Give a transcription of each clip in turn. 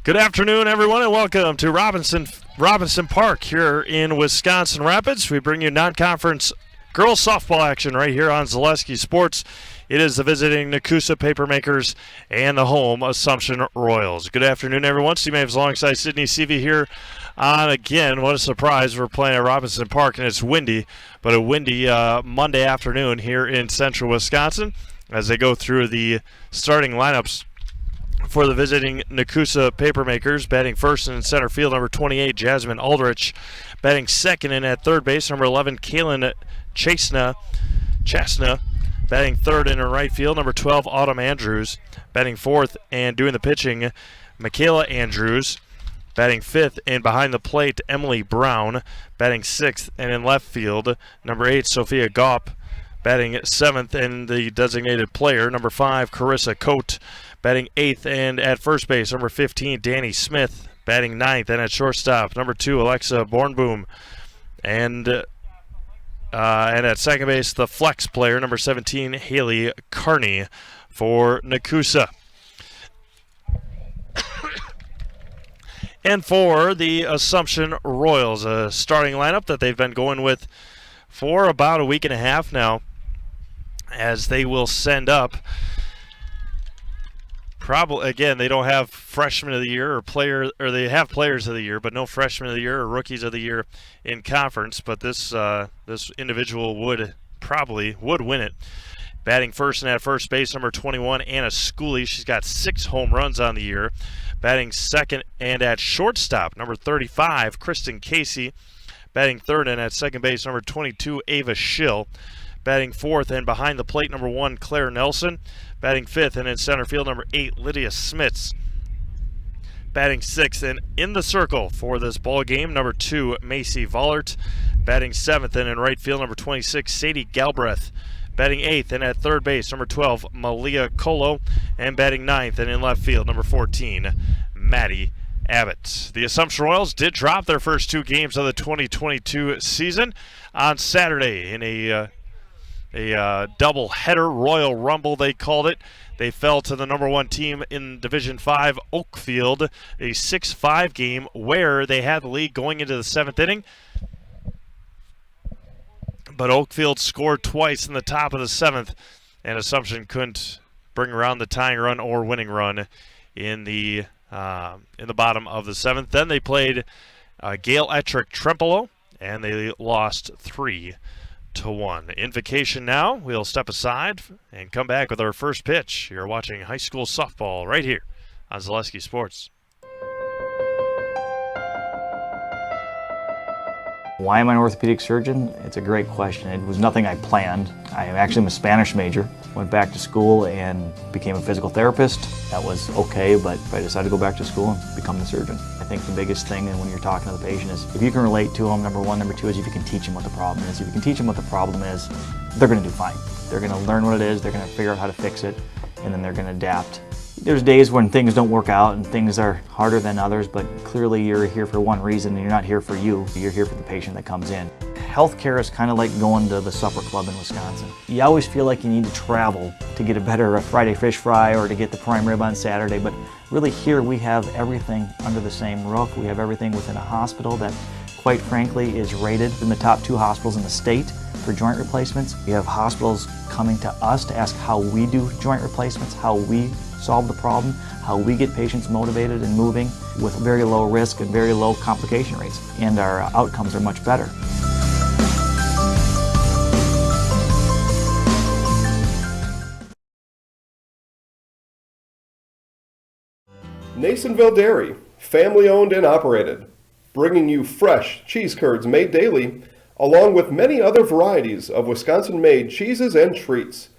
Good afternoon, everyone, and welcome to Robinson Park here in Wisconsin Rapids. We bring you non-conference girls softball action right here on Zaleski Sports. It is the visiting Nekoosa Papermakers and the home Assumption Royals. Good afternoon, everyone. Steve Maves alongside Sydney Seavey here on, again, what a surprise. We're playing at Robinson Park, and it's windy, but a windy Monday afternoon here in central Wisconsin as they go through the starting lineups for the visiting Nekoosa Papermakers. Batting first in center field, number 28, Jasmine Aldrich. Batting second and at third base, number 11, Kaylin Chasna. Batting third in right field, number 12, Autumn Andrews. Batting fourth and doing the pitching, Michaela Andrews. Batting fifth and behind the plate, Emily Brown. Batting sixth and in left field, number 8, Sophia Gaup. Batting seventh and the designated player, number 5, Carissa Coate. Batting eighth and at first base, number 15, Danny Smith. Batting ninth and at shortstop, number 2, Alexa Bornboom. And at second base, the flex player, number 17, Haley Carney for Nekoosa. And for the Assumption Royals, a starting lineup that they've been going with for about a week and a half now, as they will send up. Probably, again, they don't have freshman of the year or they have players of the year, but no freshman of the year or rookies of the year in conference. But this individual would win it. Batting first and at first base, number 21, Anna Schooley. She's got 6 home runs on the year. Batting second and at shortstop, number 35, Kristen Casey. Batting third and at second base, number 22, Ava Schill. Batting fourth and behind the plate, number 1, Claire Nelson. Batting fifth and in center field, number 8, Lydia Smits. Batting sixth and in the circle for this ball game, number 2, Macy Vollert. Batting seventh and in right field, number 26, Sadie Galbraith. Batting eighth and at third base, number 12, Malia Colo. And batting ninth and in left field, number 14, Maddie Abbott. The Assumption Royals did drop their first 2 games of the 2022 season on Saturday in a double-header, Royal Rumble they called it. They fell to the number 1 team in Division 5, Oakfield, a 6-5 game where they had the lead going into the 7th inning. But Oakfield scored twice in the top of the 7th, and Assumption couldn't bring around the tying run or winning run in the bottom of the 7th. Then they played Gale Ettrick Trempolo, and they lost 3-1. In vacation now, we'll step aside and come back with our first pitch. You're watching high school softball right here on Zaleski Sports. Why am I an orthopedic surgeon? It's a great question. It was nothing I planned. I actually am a Spanish major. Went back to school and became a physical therapist. That was okay, but I decided to go back to school and become the surgeon. I think the biggest thing when you're talking to the patient is if you can relate to them, number 1. Number 2 is if you can teach them what the problem is. If you can teach them what the problem is, they're going to do fine. They're going to learn what it is, they're going to figure out how to fix it, and then they're going to adapt. There's days when things don't work out and things are harder than others, but clearly you're here for one reason and you're not here for you. You're here for the patient that comes in. Healthcare is kind of like going to the supper club in Wisconsin. You always feel like you need to travel to get a better Friday fish fry or to get the prime rib on Saturday, but really here we have everything under the same roof. We have everything within a hospital that, quite frankly, is rated in the top 2 hospitals in the state for joint replacements. We have hospitals coming to us to ask how we do joint replacements, how we solve the problem, how we get patients motivated and moving with very low risk and very low complication rates. And our outcomes are much better. Nasonville Dairy, family owned and operated, bringing you fresh cheese curds made daily, along with many other varieties of Wisconsin-made cheeses and treats.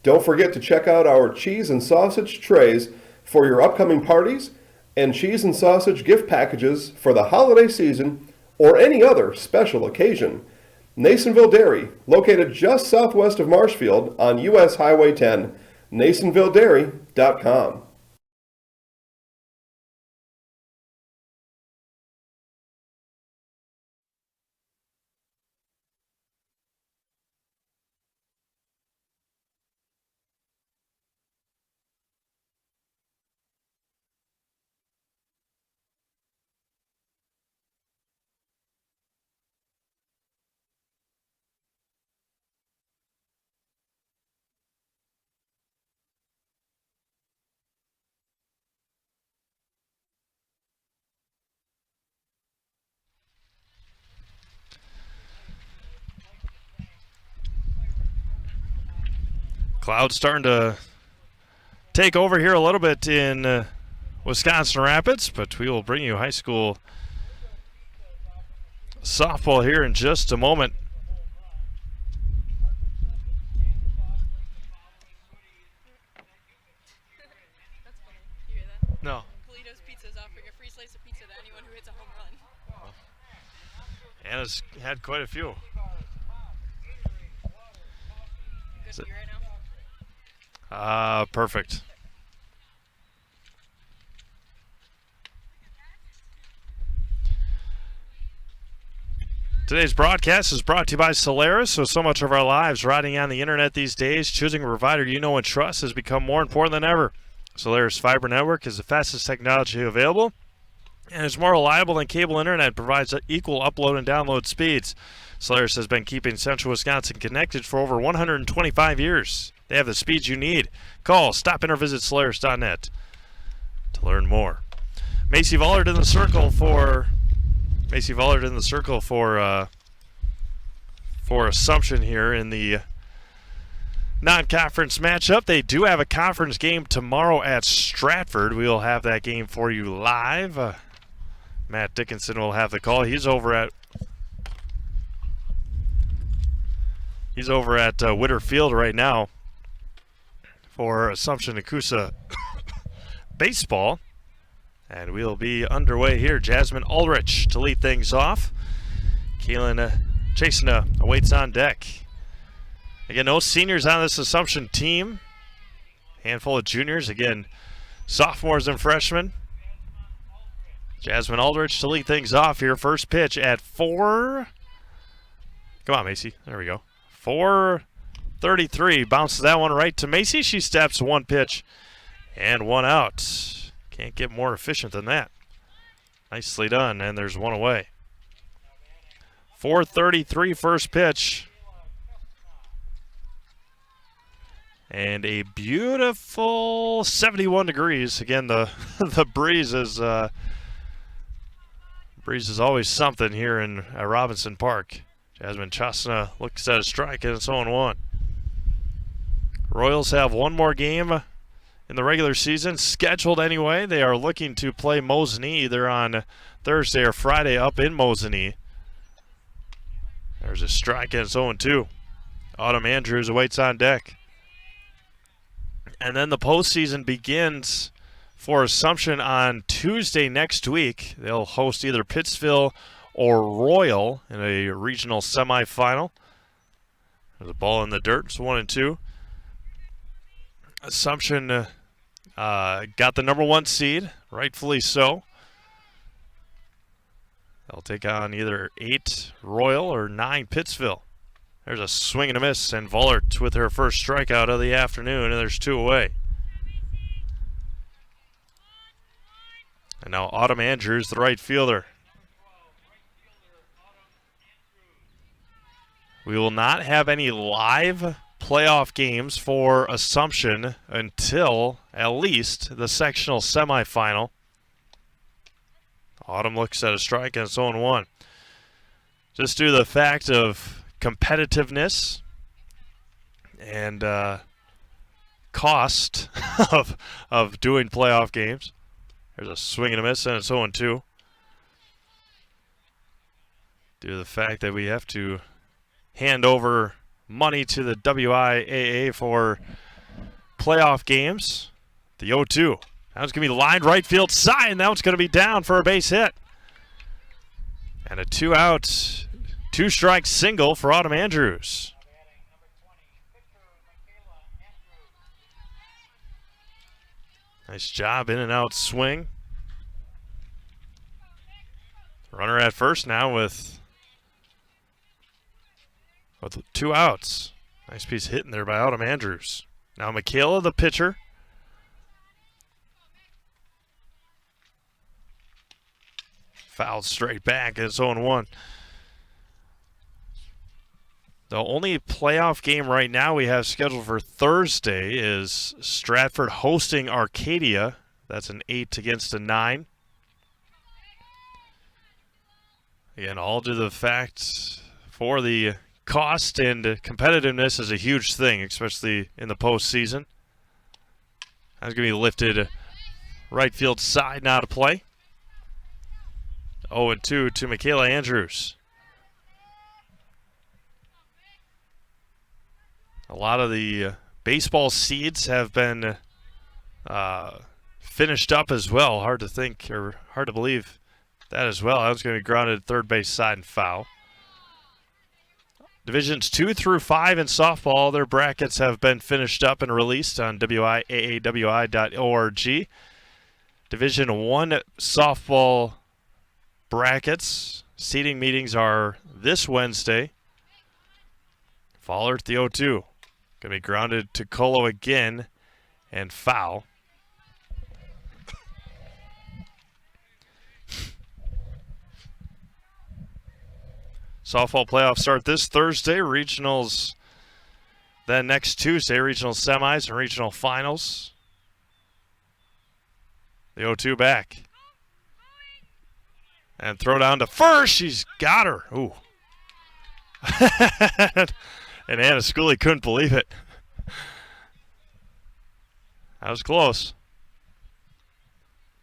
Don't forget to check out our cheese and sausage trays for your upcoming parties and cheese and sausage gift packages for the holiday season or any other special occasion. Nasonville Dairy, located just southwest of Marshfield on US Highway 10, NasonvilleDairy.com. Clouds starting to take over here a little bit in Wisconsin Rapids, but we will bring you high school softball here in just a moment. That's funny. You hear that? No. Polito's Pizza is offering a free slice of pizza to anyone who hits a home run. Anna's had quite a few. Good for you right now? Perfect. Today's broadcast is brought to you by Solaris. So much of our lives riding on the internet these days, choosing a provider you know and trust has become more important than ever. Solaris Fiber Network is the fastest technology available and is more reliable than cable internet, provides equal upload and download speeds. Solaris has been keeping Central Wisconsin connected for over 125 years. They have the speeds you need. Call, stop in, or visit Solaris.net to learn more. Macy Vollard in the circle for Assumption here in the non-conference matchup. They do have a conference game tomorrow at Stratford. We will have that game for you live. Matt Dickinson will have the call. He's over at Witter Field right now for Assumption Nekoosa baseball. And we'll be underway here. Jasmine Ulrich to lead things off. Kaylin Chasina awaits on deck. Again, no seniors on this Assumption team. Handful of juniors. Again, sophomores and freshmen. Jasmine Aldrich to lead things off here. First pitch at 4. Come on, Macy. There we go. 4:33. Bounces that one right to Macy. She steps one pitch and one out. Can't get more efficient than that. Nicely done, and there's one away. 4:33 first pitch. And a beautiful 71 degrees. Again, the the breeze is always something here in Robinson Park. Jasmine Chasna looks at a strike, and it's 0-1. Royals have one more game in the regular season, scheduled anyway. They are looking to play Mosinee either on Thursday or Friday up in Mosinee. There's a strike, and it's 0-2. Autumn Andrews awaits on deck. And then the postseason begins for Assumption on Tuesday next week. They'll host either Pittsville or Royal in a regional semifinal. There's a ball in the dirt. It's 1-2. Assumption got the number 1 seed, rightfully so. They'll take on either 8 Royal or 9 Pittsville. There's a swing and a miss, and Vollert with her first strikeout of the afternoon, and there's 2 away. And now Autumn Andrews, the right fielder. We will not have any live playoff games for Assumption until at least the sectional semifinal. Autumn looks at a strike, and it's 0-1. Just due to the fact of competitiveness and cost of doing playoff games. There's a swing and a miss, and it's 0-2. Due to the fact that we have to hand over money to the WIAA for playoff games. The 0-2. That one's going to be lined right field side, and that one's going to be down for a base hit. And a 2-out, 2-strike single for Autumn Andrews. Nice job, in and out swing. Runner at first now with 2 outs. Nice piece hitting there by Autumn Andrews. Now Michaela, the pitcher. Fouled straight back, and it's 0-1. The only playoff game right now we have scheduled for Thursday is Stratford hosting Arcadia. That's an 8 against a 9. Again, all due to the fact for the cost and competitiveness is a huge thing, especially in the postseason. That's going to be lifted right field side, now to play. 0-2 to Michaela Andrews. A lot of the baseball seeds have been finished up as well. Hard to think, or hard to believe that as well. That was going to be grounded third base side and foul. Divisions 2 through 5 in softball, their brackets have been finished up and released on WIAA.org. Division 1 softball brackets, seating meetings are this Wednesday. Fowler at the 0-2. Going to be grounded to Colo again and foul. Softball playoffs start this Thursday. Regionals then next Tuesday. Regional semis and regional finals. The 0-2 back. And throw down to first. She's got her. Ooh. And Anna Schooley couldn't believe it. That was close.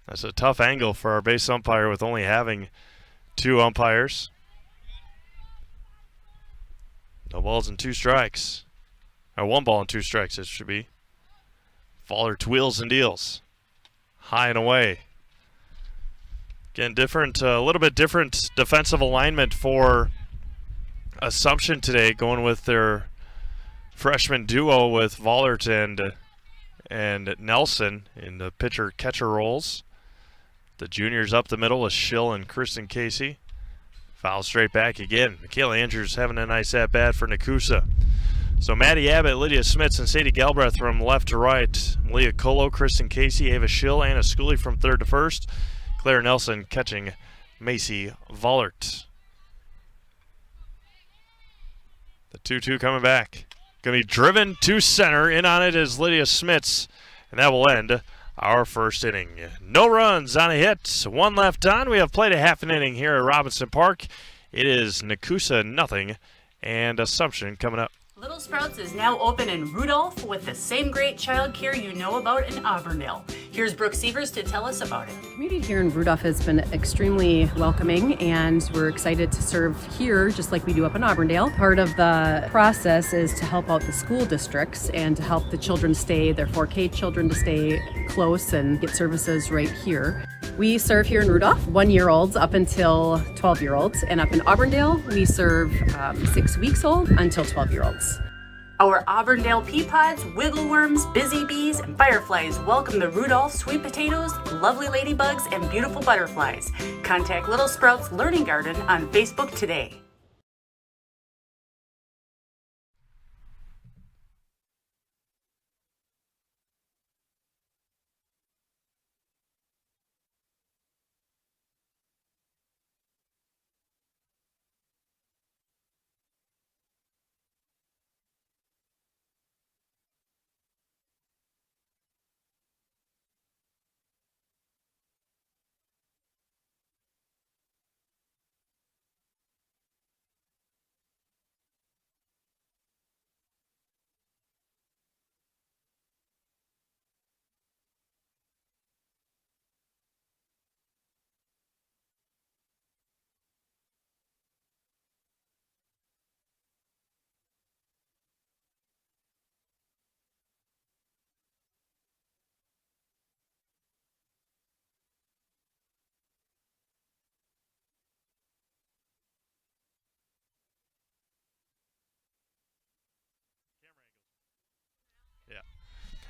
That's a tough angle for our base umpire with only having 2 umpires. No balls and 2 strikes. Or 1 ball and 2 strikes, it should be. Fowler wheels and deals. High and away. Again, a little bit different defensive alignment for Assumption today, going with their freshman duo with Vollert and Nelson in the pitcher-catcher roles. The juniors up the middle with Schill and Kristen Casey. Foul straight back again. Michaela Andrews having a nice at-bat for Nekoosa. So Maddie Abbott, Lydia Smits, and Sadie Galbraith from left to right. Leah Colo, Kristen Casey, Ava Schill, Anna Schooley from third to first. Claire Nelson catching Macy Vollert. The 2-2 coming back. Going to be driven to center. In on it is Lydia Smits. And that will end our first inning. No runs on a hit. 1 left on. We have played a half an inning here at Robinson Park. It is Nekoosa 0 and Assumption coming up. Little Sprouts is now open in Rudolph with the same great child care you know about in Auburndale. Here's Brooke Sievers to tell us about it. The community here in Rudolph has been extremely welcoming, and we're excited to serve here just like we do up in Auburndale. Part of the process is to help out the school districts and to help the children stay, their 4K children to stay close and get services right here. We serve here in Rudolph 1-year-olds up until 12-year-olds, and up in Auburndale we serve 6 weeks old until 12-year-olds. Our Auburndale pea pods, wiggle worms, busy bees, and fireflies welcome the Rudolph sweet potatoes, lovely ladybugs, and beautiful butterflies. Contact Little Sprouts Learning Garden on Facebook today.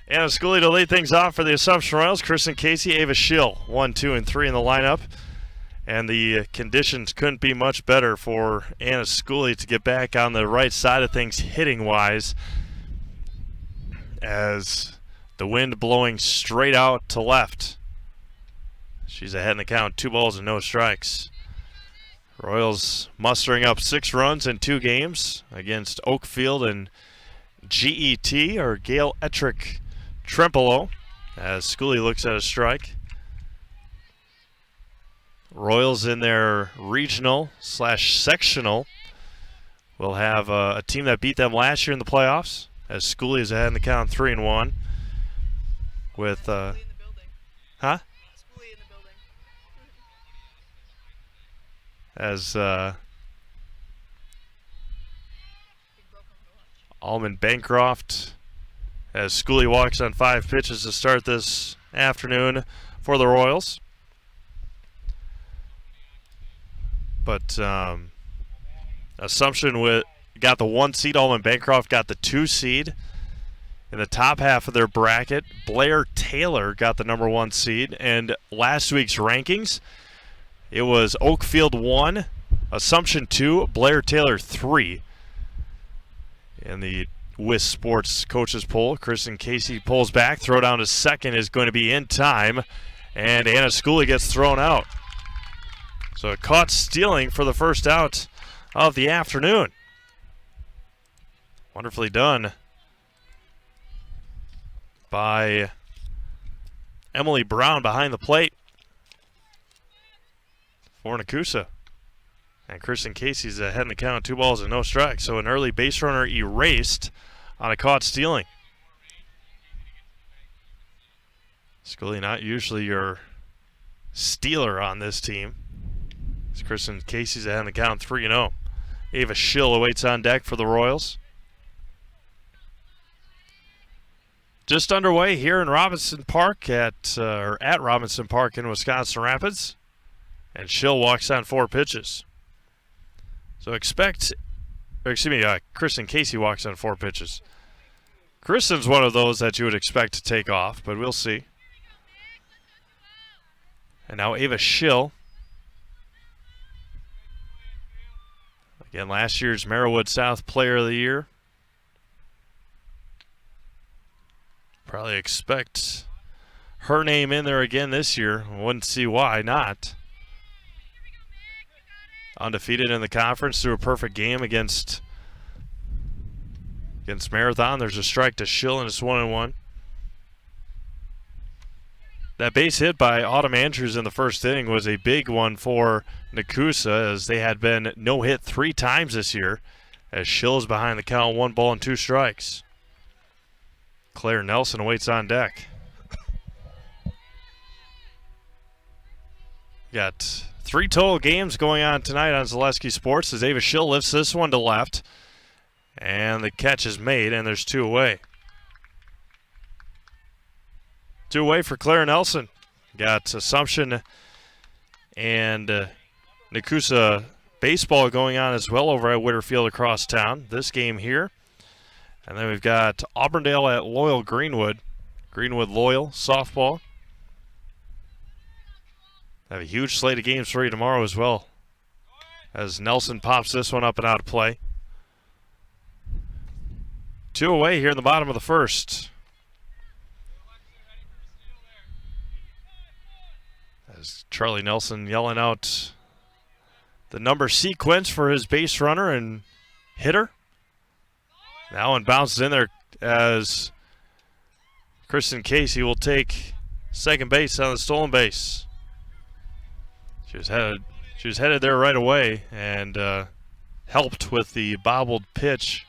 Anna Schooley to lead things off for the Assumption Royals. Kristen Casey, Ava Schill, 1, 2, and 3 in the lineup. And the conditions couldn't be much better for Anna Schooley to get back on the right side of things hitting-wise, as the wind blowing straight out to left. She's ahead in the count, 2 balls and no strikes. Royals mustering up 6 runs in 2 games against Oakfield and GET, or Gail Ettrick Trempolo, as Schooley looks at a strike. Royals in their regional/sectional will have a team that beat them last year in the playoffs, as Schooley is ahead in the count 3-1. With, huh? Schoolie in the building. As Alman Bancroft, as Schooley walks on 5 pitches to start this afternoon for the Royals. But Assumption got the 1 seed. Alman Bancroft got the 2 seed. In the top half of their bracket, Blair Taylor got the number 1 seed. And last week's rankings, it was Oakfield 1, Assumption 2, Blair Taylor 3. In the WIS Sports Coaches poll, Kristen Casey pulls back. Throw down to second is going to be in time. And Anna Schooley gets thrown out. So it caught stealing for the first out of the afternoon. Wonderfully done by Emily Brown behind the plate for Nekoosa. And Kristen Casey's ahead in the count, 2 balls and no strikes. So an early base runner erased on a caught stealing. Schooley not usually your stealer on this team. As Kristen Casey's ahead in the count, 3-0. Ava Schill awaits on deck for the Royals. Just underway here in Robinson Park at Robinson Park in Wisconsin Rapids. And Schill walks on 4 pitches. So Kristen Casey walks on 4 pitches. Kristen's one of those that you would expect to take off, but we'll see. And now Ava Schill. Again, last year's Merriwood South Player of the Year. Probably expect her name in there again this year. Wouldn't see why not. Undefeated in the conference through a perfect game against Marathon. There's a strike to Schill and it's 1-1. That base hit by Autumn Andrews in the first inning was a big one for Nekoosa, as they had been no hit 3 times this year, as Schill is behind the count, 1 ball and 2 strikes. Claire Nelson waits on deck. Got 3 total games going on tonight on Zaleski Sports, as Ava Schill lifts this one to left. And the catch is made, and there's 2 away. 2 away for Claire Nelson. Got Assumption and Nekoosa baseball going on as well over at Whitterfield across town. This game here. And then we've got Auburndale at Loyal Greenwood. Greenwood Loyal softball. Have a huge slate of games for you tomorrow as well, as Nelson pops this one up and out of play. 2 away here in the bottom of the first. As Charlie Nelson yelling out the number sequence for his base runner and hitter. That one bounces in there as Kristen Casey will take second base on the stolen base. She was headed there right away and helped with the bobbled pitch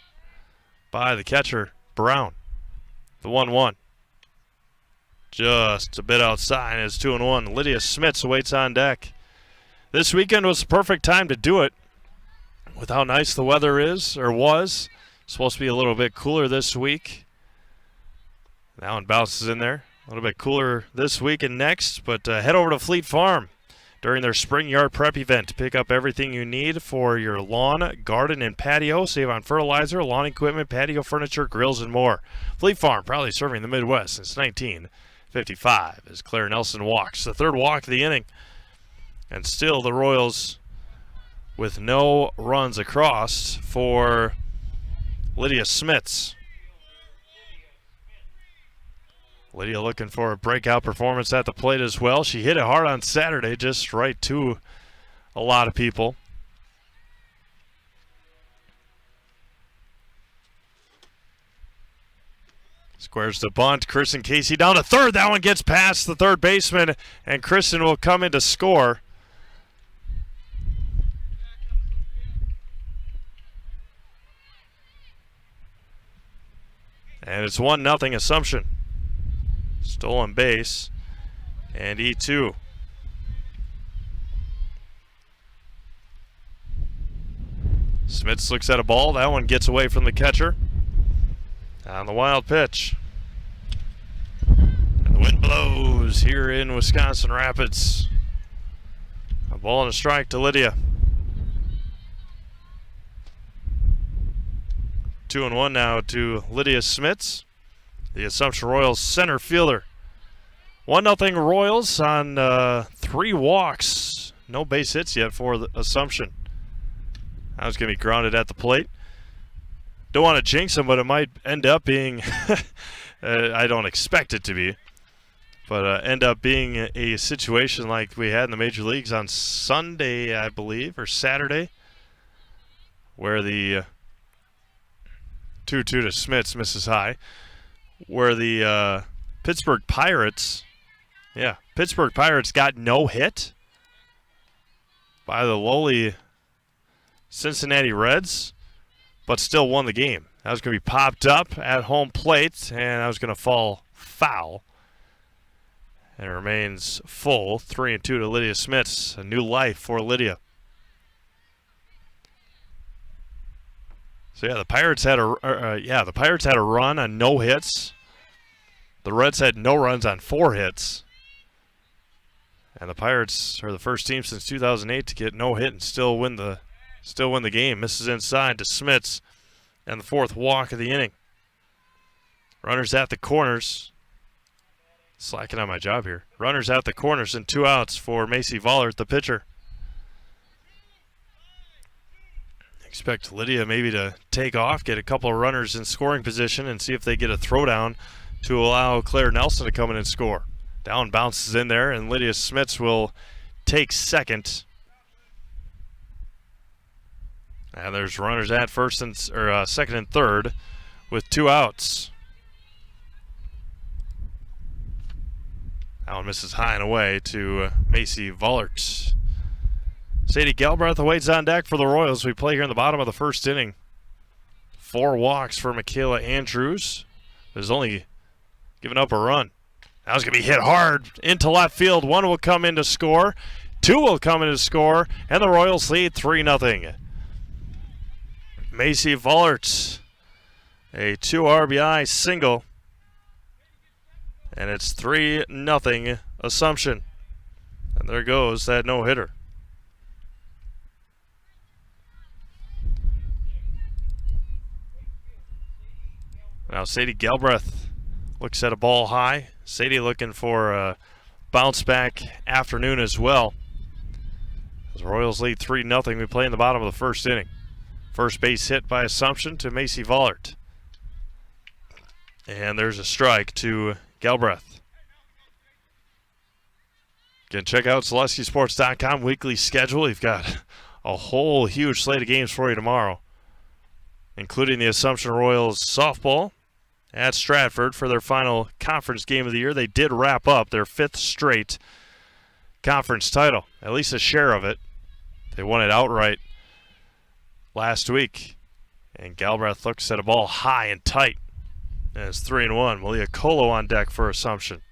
by the catcher, Brown. The 1-1. Just a bit outside. It's 2-1. Lydia Smits awaits on deck. This weekend was the perfect time to do it with how nice the weather is, or was. Supposed to be a little bit cooler this week. That one bounces in there. A little bit cooler this week and next, but head over to Fleet Farm during their spring yard prep event to pick up everything you need for your lawn, garden, and patio. Save on fertilizer, lawn equipment, patio furniture, grills, and more. Fleet Farm, proudly serving the Midwest since 1955, as Claire Nelson walks. The 3rd walk of the inning. And still the Royals with no runs across for Lydia Smits. Lydia looking for a breakout performance at the plate as well. She hit it hard on Saturday, just right to a lot of people. Squares the bunt. Kristen Casey down to third. That one gets past the third baseman, and Kristen will come in to score. And it's 1-0 Assumption. Stolen base. And E2. Smits looks at a ball. That one gets away from the catcher. On the wild pitch. And the wind blows here in Wisconsin Rapids. A ball and a strike to Lydia. 2-1 now to Lydia Smits, the Assumption Royals center fielder. 1-0 Royals on 3 walks. No base hits yet for the Assumption. That was going to be grounded at the plate. Don't want to jinx them, but it might end up being, I don't expect it to be, but end up being a situation like we had in the major leagues on Sunday, I believe, or Saturday, where the 2-2 to Smits misses high, where the Pittsburgh Pirates got no hit by the lowly Cincinnati Reds, but still won the game. That was going to be popped up at home plate, and that was going to fall foul. And it remains full, 3-2 to Lydia Smits. A new life for Lydia. So yeah, the Pirates had a run on no hits. The Reds had no runs on 4 hits. And the Pirates are the first team since 2008 to get no hit and still win the game. Misses inside to Smits, and the 4th walk of the inning. Runners at the corners. Slacking on my job here. Runners at the corners and 2 outs for Macy Vollert, the pitcher. Expect Lydia maybe to take off, get a couple of runners in scoring position, and see if they get a throwdown to allow Claire Nelson to come in and score. Down bounces in there, and Lydia Smits will take second. And there's runners at second and third with 2 outs. That one misses high and away to Macy Vollert. Sadie Galbraith awaits on deck for the Royals. We play here in the bottom of the 1st inning. 4 walks for Michaela Andrews. Has only given up a run. That was going to be hit hard into left field. 1 will come in to score. 2 will come in to score. And the Royals lead 3-0. Macy Vollert, a 2 RBI single. And it's 3-0 Assumption. And there goes that no-hitter. Now Sadie Galbraith looks at a ball high. Sadie looking for a bounce-back afternoon as well. As Royals lead 3-0, we play in the bottom of the 1st inning. First base hit by Assumption to Macy Vollert. And there's a strike to Galbraith. Again, check out ZaleskiSports.com weekly schedule. We've got a whole huge slate of games for you tomorrow, including the Assumption Royals softball at Stratford for their final conference game of the year. They did wrap up their 5th straight conference title, at least a share of it. They won it outright last week. And Galbraith looks at a ball high and tight. And it's 3-1. Malia Colo on deck for Assumption.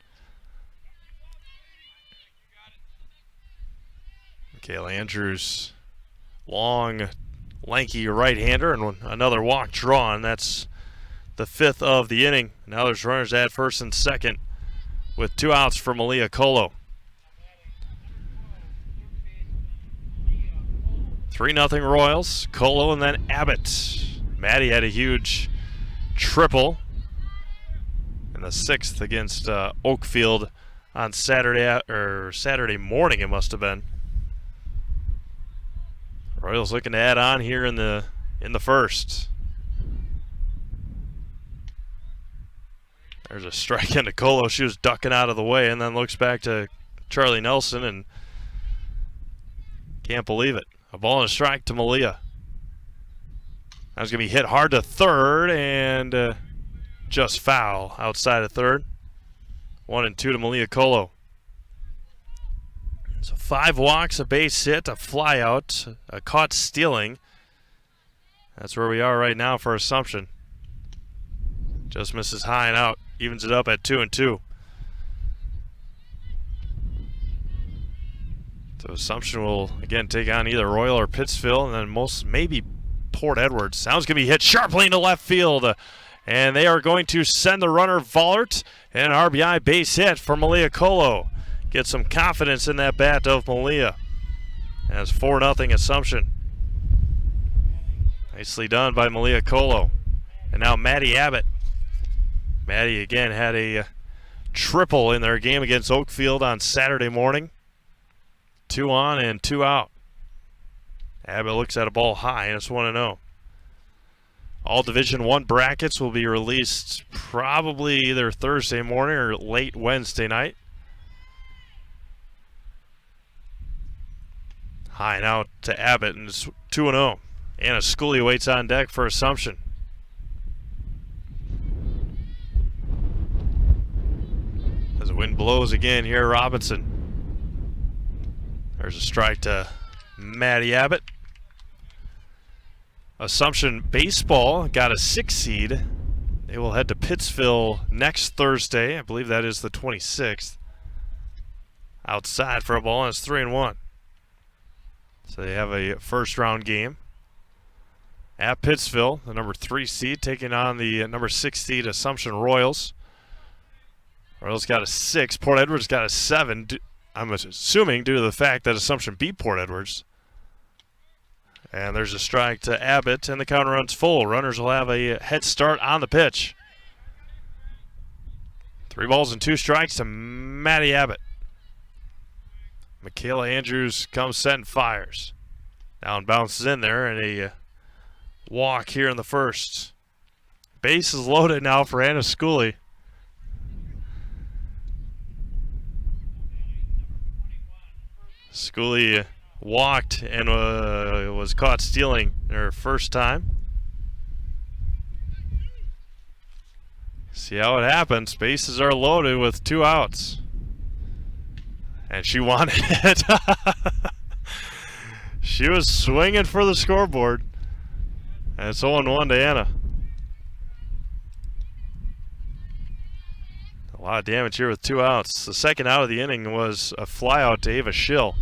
Michaela Andrews, long, lanky right-hander, and another walk drawn. That's the 5th of the inning. Now there's runners at first and second with 2 outs for Malia Colo. 3-0 Royals. Colo and then Abbott. Maddie had a huge triple in the 6th against Oakfield on Saturday morning. It must have been. Royals looking to add on here in the 1st. There's a strike into Colo. She was ducking out of the way and then looks back to Charlie Nelson and can't believe it. A ball and a strike to Malia. That was going to be hit hard to third and just foul outside of third. 1-2 to Malia Colo. So 5 walks, a base hit, a fly out, a caught stealing. That's where we are right now for Assumption. Just misses high and out. Evens it up at 2-2. So Assumption will again take on either Royal or Pittsville, and then maybe Port Edwards. Sounds going to be hit sharply into left field. And they are going to send the runner Vollert, and an RBI base hit for Malia Colo. Get some confidence in that bat of Malia. As 4-0 Assumption. Nicely done by Malia Colo. And now Maddie Abbott. Maddie again had a triple in their game against Oakfield on Saturday morning. 2 on and 2 out. Abbott looks at a ball high, and it's 1-0. All Division I brackets will be released probably either Thursday morning or late Wednesday night. High and out to Abbott, and it's 2-0. Anna Scully waits on deck for Assumption. As the wind blows again here, Robinson. There's a strike to Maddie Abbott. Assumption baseball got a 6 seed. They will head to Pittsville next Thursday. I believe that is the 26th. Outside for a ball, and it's 3-1. So they have a first round game at Pittsville, the number 3 seed, taking on the number 6 seed Assumption Royals. Royals got a 6. Port Edwards got a 7. I'm assuming due to the fact that Assumption beat Port Edwards. And there's a strike to Abbott, and the counter runs full. Runners will have a head start on the pitch. 3 balls and 2 strikes to Maddie Abbott. Michaela Andrews comes set and fires. Down bounces in there, and a walk here in the first. Base is loaded now for Anna Scully. Scully walked and was caught stealing her first time. See how it happens. Bases are loaded with 2 outs. And she wanted it. She was swinging for the scoreboard. And it's 0-1 to Anna. A lot of damage here with 2 outs. The second out of the inning was a fly out to Ava Schill.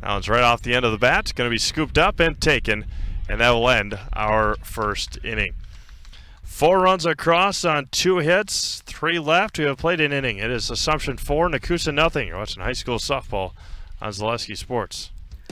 That one's right off the end of the bat. Going to be scooped up and taken. And that will end our first inning. 4 runs across on 2 hits, 3 left. We have played an inning. It is Assumption 4, Nekoosa 0. You're watching high school softball on Zaleski Sports.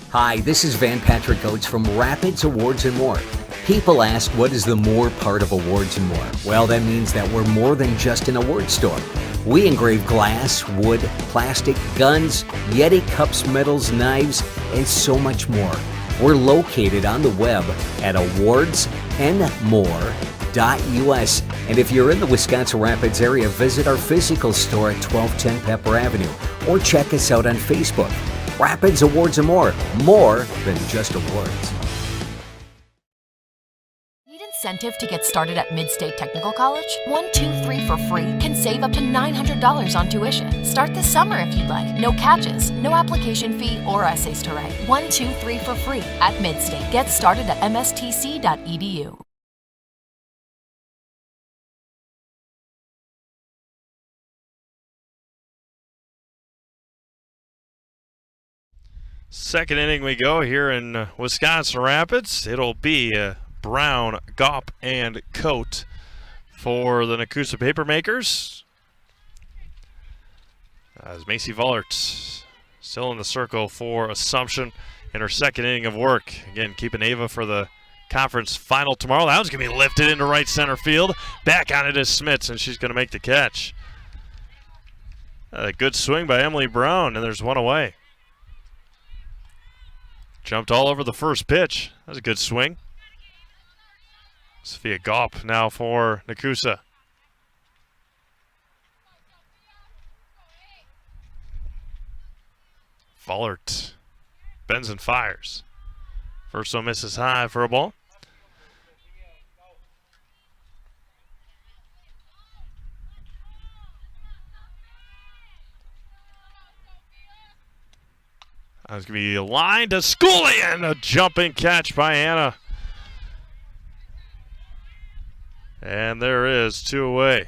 Hi, this is Van Patrick Oates from Rapids Awards and More. People ask, what is the more part of Awards and More? Well, that means that we're more than just an award store. We engrave glass, wood, plastic, guns, Yeti cups, medals, knives, and so much more. We're located on the web at awardsandmore.us. And if you're in the Wisconsin Rapids area, visit our physical store at 1210 Pepper Avenue or check us out on Facebook. Rapids Awards and More than just awards. Need incentive to get started at Mid-State Technical College? 1, 2, 3 for free can save up to $900 on tuition. Start this summer if you'd like. No catches, no application fee or essays to write. 1, 2, 3 for free at Mid-State. Get started at mstc.edu. Second inning we go here in Wisconsin Rapids. It'll be Brown, Gaup, and Coat for the Nekoosa Papermakers. As Macy Vollert still in the circle for Assumption in her second inning of work. Again, keeping Ava for the conference final tomorrow. That one's going to be lifted into right center field. Back on it is Smits, and she's going to make the catch. A good swing by Emily Brown, and there's one away. Jumped all over the first pitch. That was a good swing. Sophia Gaup now for Nekoosa. Vollert bends and fires. First one misses high for a ball. That's going to be a line to Scully, and a jumping catch by Anna. And there is 2 away.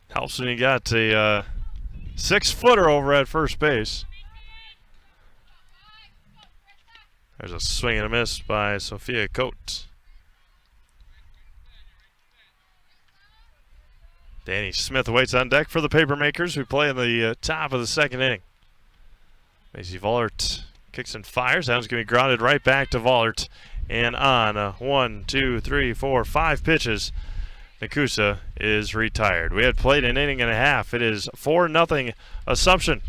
Helps when you got a 6-footer over at first base. There's a swing and a miss by Sophia Coate. Danny Smith waits on deck for the Papermakers, who play in the top of the 2nd inning. Macy Vollert kicks and fires. That one's going to be grounded right back to Vollert. And on 1, 2, 3, 4, 5 pitches, Nekoosa is retired. We had played an inning and a half. It is 4-0 Assumption.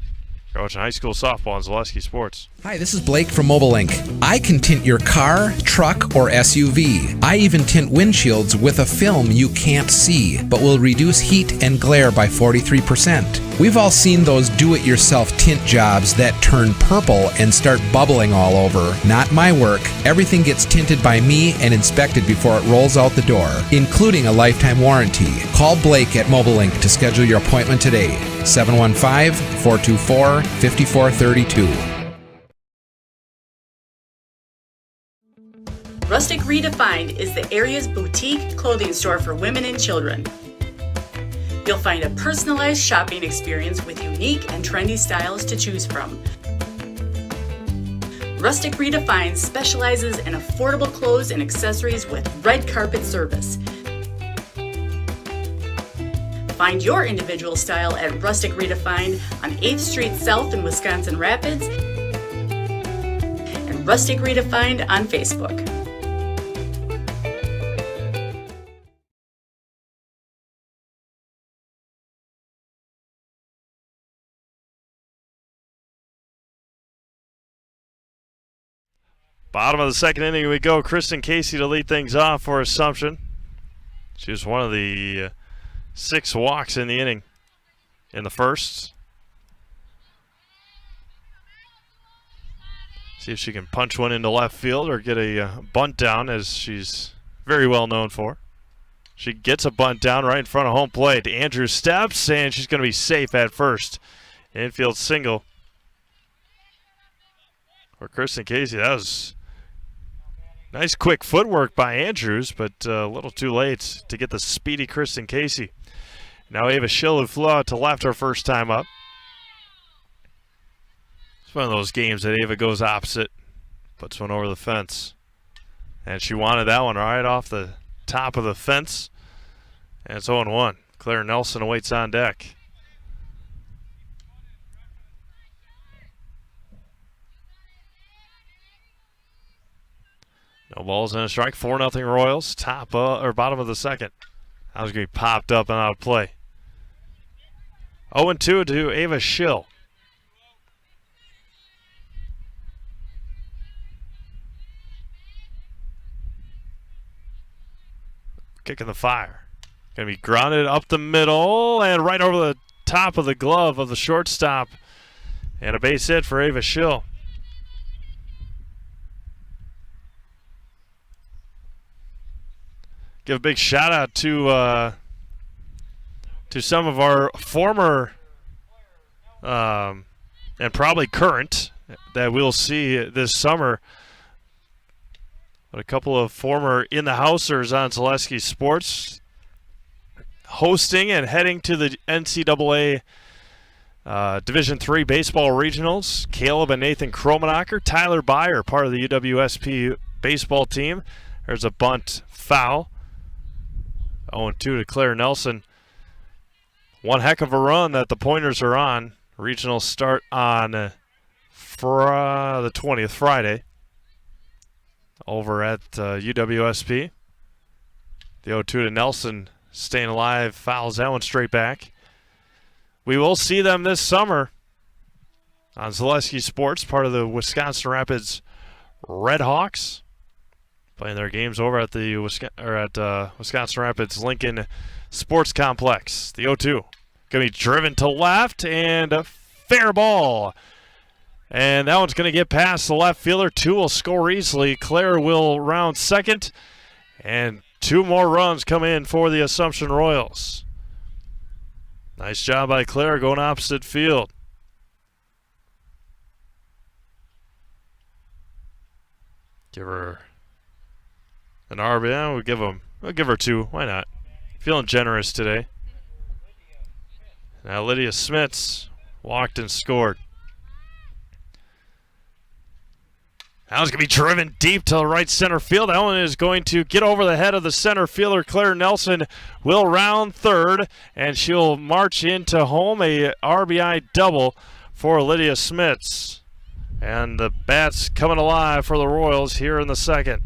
You're watching high school softball on Zaleski Sports. Hi, this is Blake from Mobile Link. I can tint your car, truck, or SUV. I even tint windshields with a film you can't see, but will reduce heat and glare by 43%. We've all seen those do-it-yourself tint jobs that turn purple and start bubbling all over. Not my work. Everything gets tinted by me and inspected before it rolls out the door, including a lifetime warranty. Call Blake at Mobile Link to schedule your appointment today. 715-424-5432. Rustic Redefined is the area's boutique clothing store for women and children. You'll find a personalized shopping experience with unique and trendy styles to choose from. Rustic Redefined specializes in affordable clothes and accessories with red carpet service. Find your individual style at Rustic Redefined on 8th Street South in Wisconsin Rapids and Rustic Redefined on Facebook. Bottom of the 2nd inning we go. Kristen Casey to lead things off for Assumption. She was one of the 6 walks in the inning in the first. See if she can punch one into left field or get a bunt down, as she's very well known for. She gets a bunt down right in front of home plate. Andrews steps, and she's going to be safe at first. Infield single for Kristen Casey. That was nice quick footwork by Andrews, but a little too late to get the speedy Kristen Casey. Now Ava Schill, who flew out to left her first time up. It's one of those games that Ava goes opposite, puts one over the fence. And she wanted that one right off the top of the fence. And it's 0-1. Claire Nelson awaits on deck. No balls and a strike. 4-0 Royals. Top or bottom of the 2nd. That was going to be popped up and out of play. 0-2 to Ava Schill. Kicking the fire. Going to be grounded up the middle and right over the top of the glove of the shortstop. And a base hit for Ava Schill. Give a big shout out to some of our former and probably current that we'll see this summer. But a couple of former in-the-housers on Zaleski Sports hosting and heading to the NCAA Division III Baseball Regionals. Caleb and Nathan Kromenacher, Tyler Byer, part of the UWSP baseball team. There's a bunt foul. 0-2 to Claire Nelson. One heck of a run that the Pointers are on. Regionals start on the 20th, Friday, over at UWSP. The 0-2 to Nelson, staying alive, fouls that one straight back. We will see them this summer on Zaleski Sports, part of the Wisconsin Rapids Red Hawks, playing their games over at the Wisconsin Rapids Lincoln Sports Complex. The 0-2 going to be driven to left, and a fair ball. And that one's going to get past the left fielder. 2 will score easily. Claire will round second, and 2 more runs come in for the Assumption Royals. Nice job by Claire going opposite field. Give her an RBI. We'll give her 2. Why not? Feeling generous today. Now Lydia Smits walked and scored. That was going to be driven deep to the right center field. That one is going to get over the head of the center fielder. Claire Nelson will round third, and she'll march into home. A RBI double for Lydia Smits. And the bats coming alive for the Royals here in the second.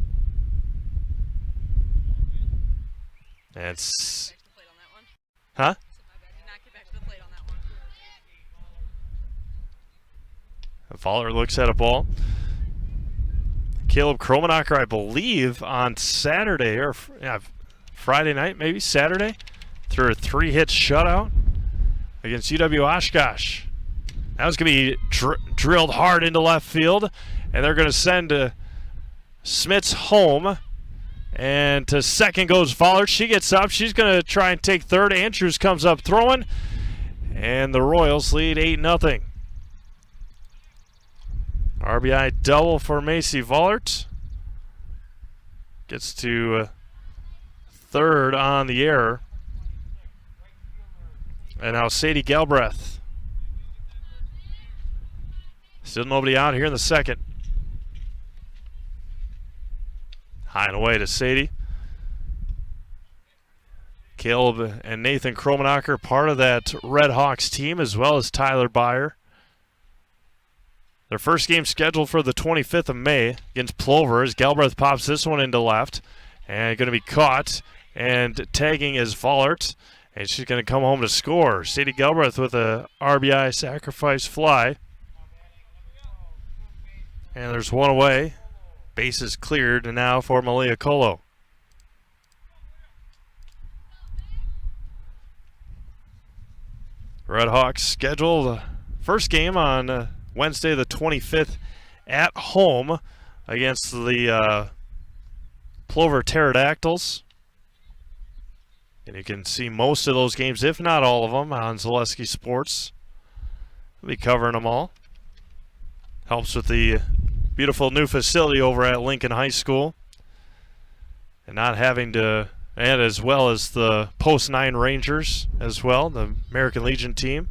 And huh? Fowler looks at a ball. Caleb Kromenacher, I believe, on Saturday or Friday night, maybe Saturday, threw a 3-hit shutout against UW Oshkosh. That was going to be drilled hard into left field, and they're going to send Smits home. And to second goes Fowler. She gets up. She's going to try and take third. Andrews comes up throwing, and the Royals lead 8-0. RBI double for Macy Vollert. Gets to third on the error. And now Sadie Galbraith. Still nobody out here in the second. High and away to Sadie. Caleb and Nathan Kromenacher, part of that Red Hawks team, as well as Tyler Byer. Their first game scheduled for the 25th of May against Plover as Galbraith pops this one into left. And going to be caught. And tagging is Vollert. And she's going to come home to score. Sadie Galbraith with a RBI sacrifice fly. And there's one away. Bases cleared now for Malia Colo. Red Hawks scheduled first game on Wednesday the 25th at home against the Plover Pterodactyls. And you can see most of those games, if not all of them, on Zaleski Sports. We'll be covering them all. Helps with the beautiful new facility over at Lincoln High School. And not having to, and as well as the Post 9 Rangers as well, the American Legion team.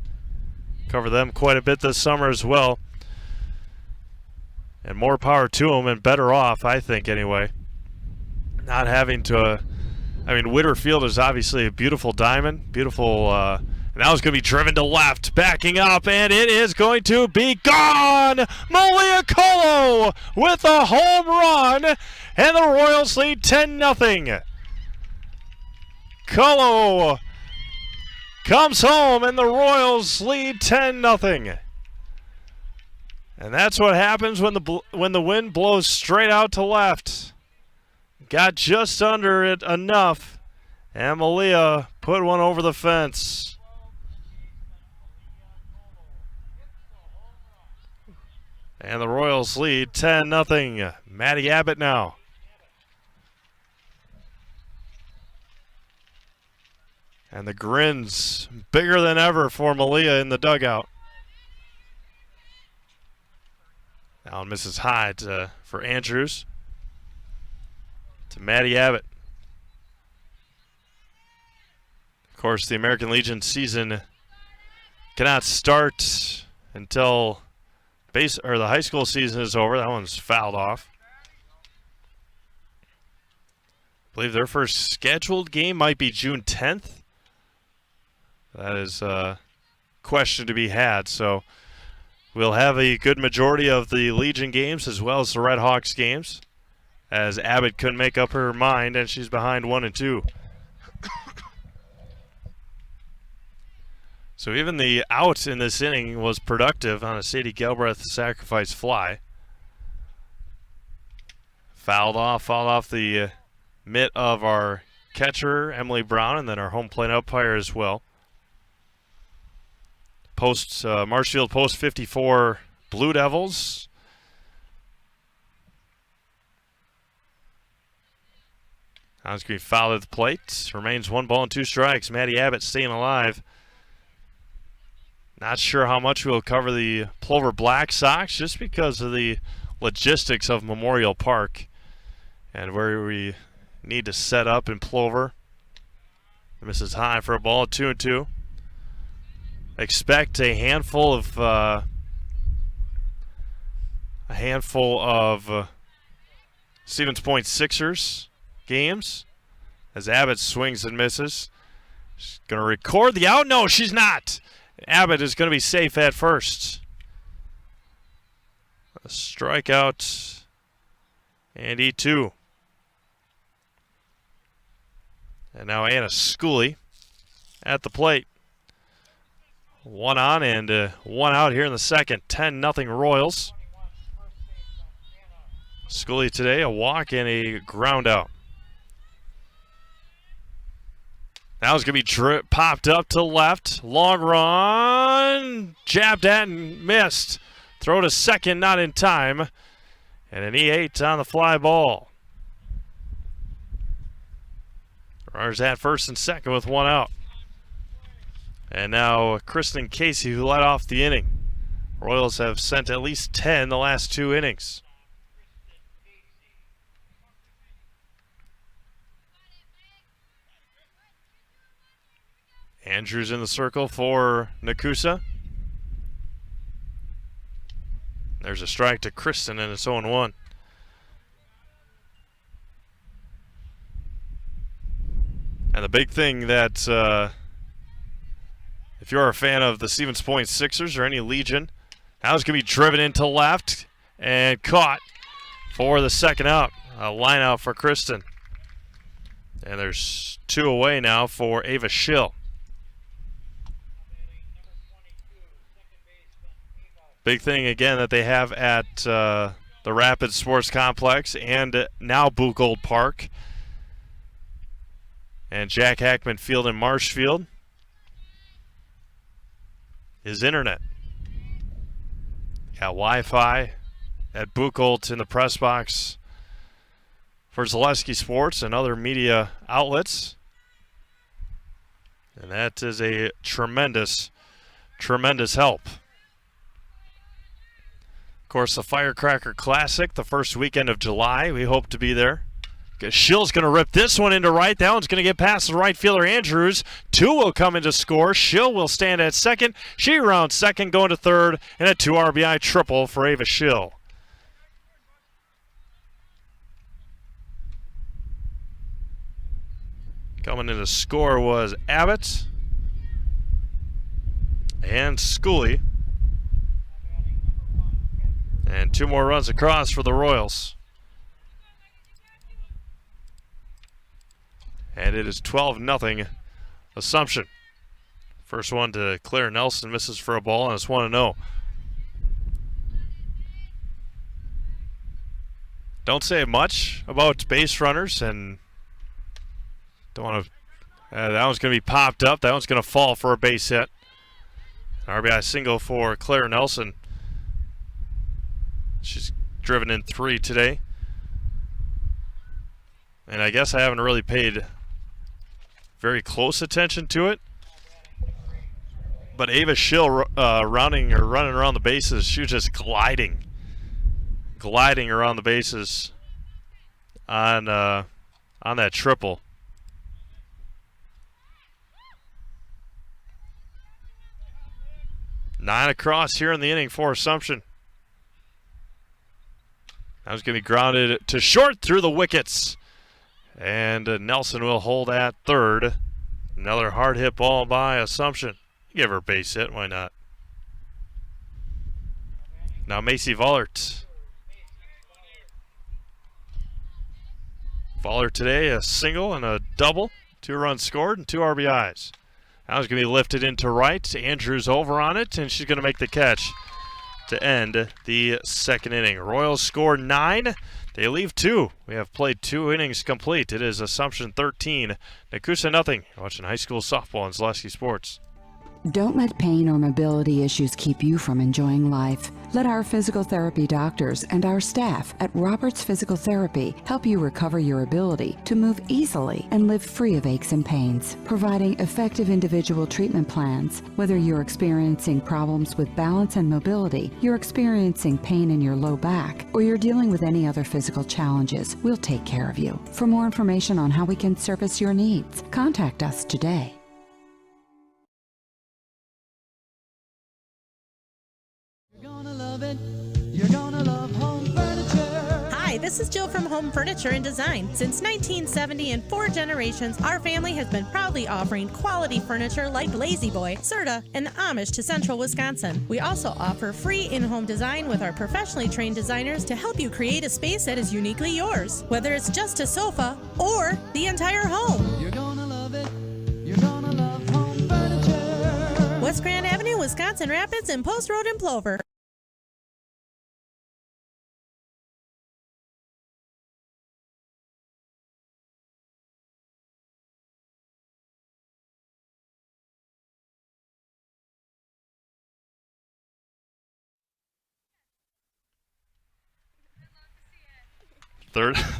Cover them quite a bit this summer as well. And more power to them and better off, I think, anyway. Not having to, Witter Field is obviously a beautiful diamond. Beautiful, and that was going to be driven to left, backing up, and it is going to be gone! Malia Colo with a home run, and the Royals lead 10-0. Colo comes home, and the Royals lead 10-0. And that's what happens when the wind blows straight out to left. Got just under it enough, and Malia put one over the fence. And the Royals lead 10-0. Maddie Abbott now. And the grins bigger than ever for Malia in the dugout. Now Mrs. Hyde for Andrews. To Maddie Abbott. Of course, the American Legion season cannot start until the high school season is over. That one's fouled off. I believe their first scheduled game might be June 10th. That is a question to be had. So we'll have a good majority of the Legion games as well as the Red Hawks games, as Abbott couldn't make up her mind and she's behind 1-2. So even the out in this inning was productive on a Sadie Galbraith sacrifice fly. Fouled off the mitt of our catcher, Emily Brown, and then our home plate umpire as well. Marshfield Post 54 Blue Devils. On screen foul at the plate. Remains 1 ball and 2 strikes. Maddie Abbott staying alive. Not sure how much we'll cover the Plover Black Sox just because of the logistics of Memorial Park and where we need to set up in Plover. Misses high for a ball, 2-2. Expect a handful of Stevens Point Sixers games as Abbott swings and misses. She's going to record the out. No, she's not. Abbott is going to be safe at first. A strikeout and E2. And now Anna Schooley at the plate. One on and one out here in the second. 10-0 Royals. Schooley today, a walk and a ground out. Now it's going to be popped up to left. Long run. Jabbed at and missed. Throw to second, not in time. And an E8 on the fly ball. Runners at first and second with one out. And now Kristen Casey, who led off the inning. Royals have sent at least 10 the last 2 innings. Andrews in the circle for Nekoosa. There's a strike to Kristen, and it's 0-1. And the big thing that, if you're a fan of the Stevens Point Sixers or any Legion, now it's going to be driven into left and caught for the second out. A line out for Kristen. And there's 2 away now for Ava Schill. Big thing, again, that they have at the Rapids Sports Complex and now Buchholz Park and Jack Hackman Field in Marshfield is internet. Got Wi-Fi at Buchholz in the press box for Zaleski Sports and other media outlets. And that is a tremendous, tremendous help. Of course, the Firecracker Classic, the first weekend of July. We hope to be there. Schill's going to rip this one into right. That one's going to get past the right fielder, Andrews. 2 will come in to score. Schill will stand at second. She rounds second, going to third, and a 2 RBI triple for Ava Schill. Coming in to score was Abbott and Schooley. And 2 more runs across for the Royals. And it is 12-0 Assumption. First one to Claire Nelson, misses for a ball, and it's 1-0. Don't say much about base runners, and don't want to. That one's going to be popped up. That one's going to fall for a base hit. An RBI single for Claire Nelson. She's driven in 3 today. And I guess I haven't really paid very close attention to it. But Ava Schill running around the bases, she was just gliding around the bases on that triple. Nine across here in the inning for Assumption. That was going to be grounded to short through the wickets. And Nelson will hold at third. Another hard hit ball by Assumption. Give her a base hit, why not? Now Macy Vollert. Vollert today, a single and a double. 2 runs scored and 2 RBIs. Now it's going to be lifted into right. Andrews over on it, and she's going to make the catch to end the second inning. Royals score 9. They leave 2. We have played 2 innings complete. It is Assumption 13, Nekoosa nothing. You're watching high school softball on Zaleski Sports. Don't let pain or mobility issues keep you from enjoying life. Let our physical therapy doctors and our staff at Roberts Physical Therapy help you recover your ability to move easily and live free of aches and pains, providing effective individual treatment plans. Whether you're experiencing problems with balance and mobility, you're experiencing pain in your low back, or you're dealing with any other physical challenges, we'll take care of you. For more information on how we can service your needs, contact us today. Hi, this is Jill from Home Furniture and Design. Since 1970 and 4 generations, our family has been proudly offering quality furniture like Lazy Boy, Serta, and Amish to Central Wisconsin. We also offer free in-home design with our professionally trained designers to help you create a space that is uniquely yours, whether it's just a sofa or the entire home. You're gonna love it. You're gonna love Home Furniture. West Grand Avenue, Wisconsin Rapids, and Post Road in Plover.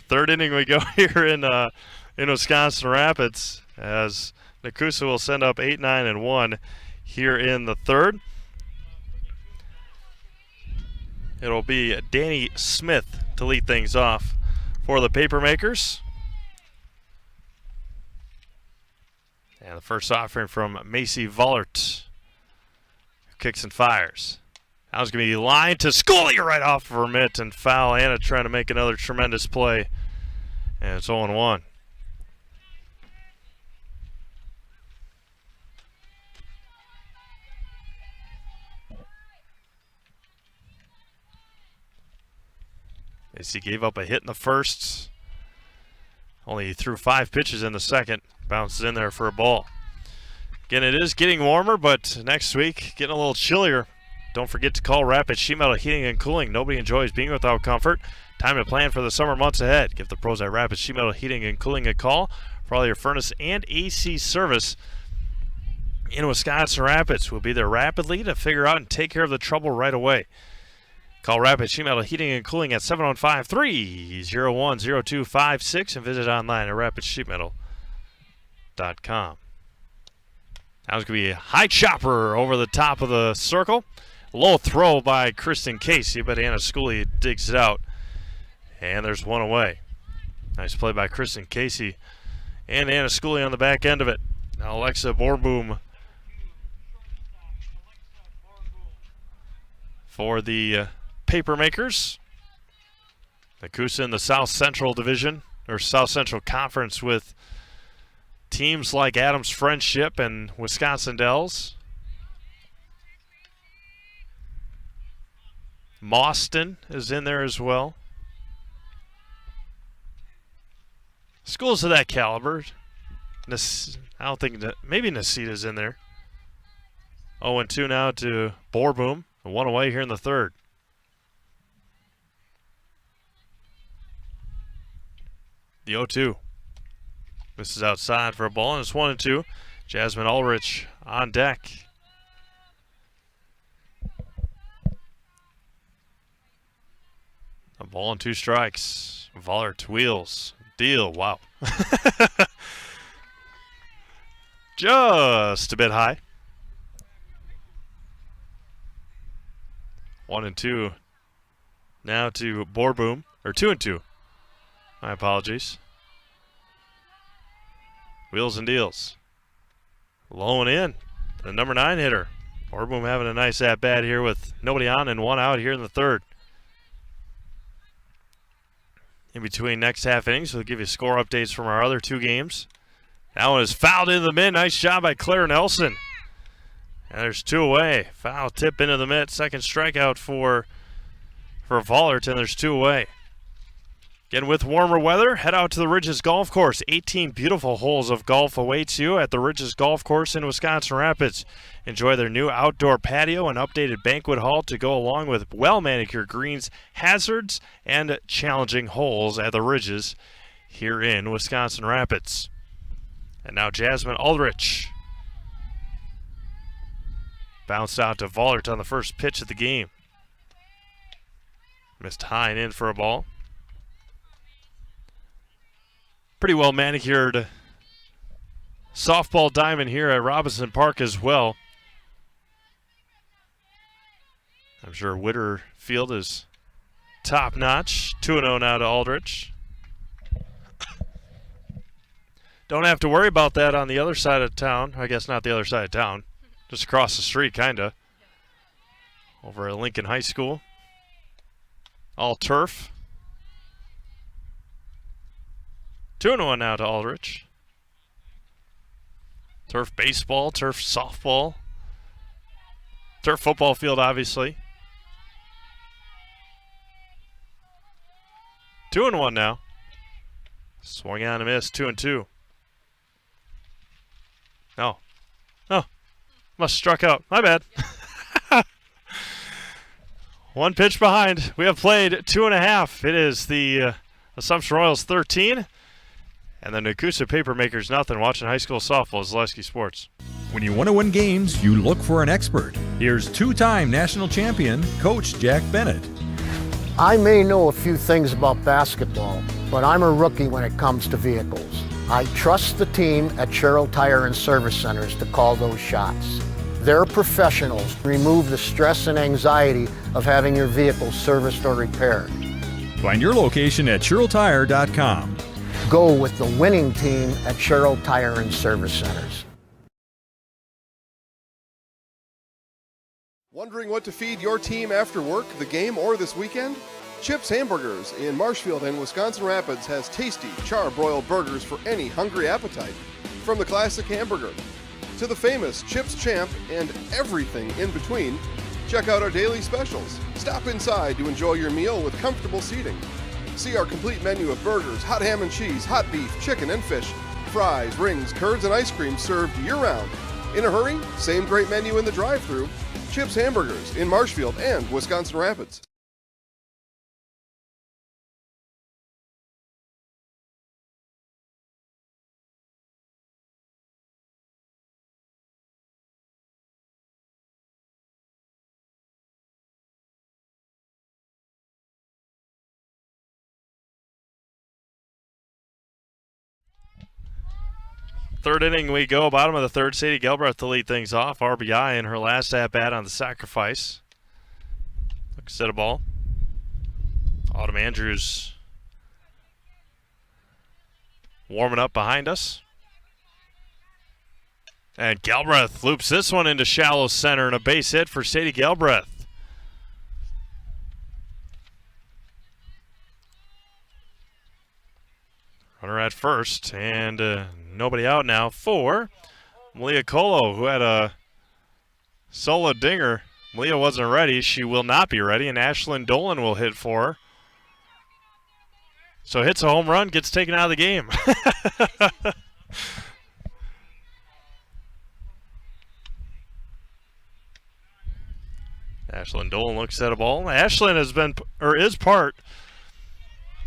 Third inning we go here in Wisconsin Rapids, as Nekoosa will send up 8, 9, and 1 here in the third. It'll be Danny Smith to lead things off for the Papermakers. And the first offering from Macy Vollert, who kicks and fires. That was going to be lined to Scully right off of her mitt and foul. Anna trying to make another tremendous play. And it's 0-1. Macy gave up a hit in the first. Only threw 5 pitches in the second. Bounces in there for a ball. Again, it is getting warmer, but next week getting a little chillier. Don't forget to call Rapid Sheet Metal Heating and Cooling. Nobody enjoys being without comfort. Time to plan for the summer months ahead. Give the pros at Rapid Sheet Metal Heating and Cooling a call for all your furnace and AC service in Wisconsin Rapids. We'll be there rapidly to figure out and take care of the trouble right away. Call Rapid Sheet Metal Heating and Cooling at 715-301-0256 and visit online at rapidsheetmetal.com. That was going to be a high chopper over the top of the circle. Low throw by Kristen Casey, but Anna Schooley digs it out. And there's one away. Nice play by Kristen Casey and Anna Schooley on the back end of it. Now Alexa Borboom for the Papermakers. Nekoosa in the South Central Division, or South Central Conference, with teams like Adams Friendship and Wisconsin Dells. Mauston is in there as well. Schools of that caliber. I don't think that, maybe Nacita's in there. 0-2 now to Borboom. One away here in the third. The 0-2. This is outside for a ball, and it's 1-2. Jasmine Ulrich on deck. A ball and 2 strikes. Vollert wheels. Deal. Wow. Just a bit high. 1-2. Now to Borboom. Or 2-2. My apologies. Wheels and deals. Low and in. The number 9 hitter. Borboom having a nice at-bat here with nobody on and 1 out here in the third. In between next half innings, we'll give you score updates from our other 2 games. That one is fouled into the mid. Nice job by Claire Nelson. And there's 2 away. Foul tip into the mid. Second strikeout for Vollert, and there's 2 away. Again, with warmer weather, head out to the Ridges Golf Course. 18 beautiful holes of golf awaits you at the Ridges Golf Course in Wisconsin Rapids. Enjoy their new outdoor patio and updated banquet hall to go along with well-manicured greens, hazards, and challenging holes at the Ridges here in Wisconsin Rapids. And now Jasmine Ulrich. Bounced out to Vollert on the first pitch of the game. Missed high and in for a ball. Pretty well manicured softball diamond here at Robinson Park as well. I'm sure Witter Field is top notch. 2-0 now to Aldrich. Don't have to worry about that on the other side of town. I guess not the other side of town. Just across the street, kind of. Over at Lincoln High School. All turf. 2-1 now to Aldrich. Turf baseball, turf softball. Turf football field, obviously. 2-1 now. Swung on and missed. 2-2. Oh. Oh. Must have struck out. My bad. One pitch behind. We have played 2.5. It is the Assumption Royals 13. And the Nekoosa Papermakers nothing. Watching high school softball, Zaleski Sports. When you want to win games, you look for an expert. Here's two-time national champion, Coach Jack Bennett. I may know a few things about basketball, but I'm a rookie when it comes to vehicles. I trust the team at Sherrill Tire and Service Centers to call those shots. They're professionals. Remove the stress and anxiety of having your vehicle serviced or repaired. Find your location at SherrillTire.com. Go with the winning team at Sherrill Tire and Service Centers. Wondering what to feed your team after work, the game, or this weekend? Chips Hamburgers in Marshfield and Wisconsin Rapids has tasty char-broiled burgers for any hungry appetite. From the classic hamburger to the famous Chips Champ and everything in between, check out our daily specials. Stop inside to enjoy your meal with comfortable seating. See our complete menu of burgers, hot ham and cheese, hot beef, chicken and fish, fries, rings, curds, and ice cream served year-round. In a hurry? Same great menu in the drive-thru. Chips Hamburgers in Marshfield and Wisconsin Rapids. Third inning we go. Bottom of the third. Sadie Gelbreath to lead things off. RBI in her last at-bat on the sacrifice. Looks at a ball. Autumn Andrews warming up behind us. And Gelbreath loops this one into shallow center and a base hit for Sadie Gelbreath. Runner at first, and nobody out now for Malia Colo, who had a solo dinger. Malia wasn't ready. She will not be ready, and Ashlyn Dolan will hit for her. So hits a home run, gets taken out of the game. Ashlyn Dolan looks at a ball. Ashlyn has been, or is part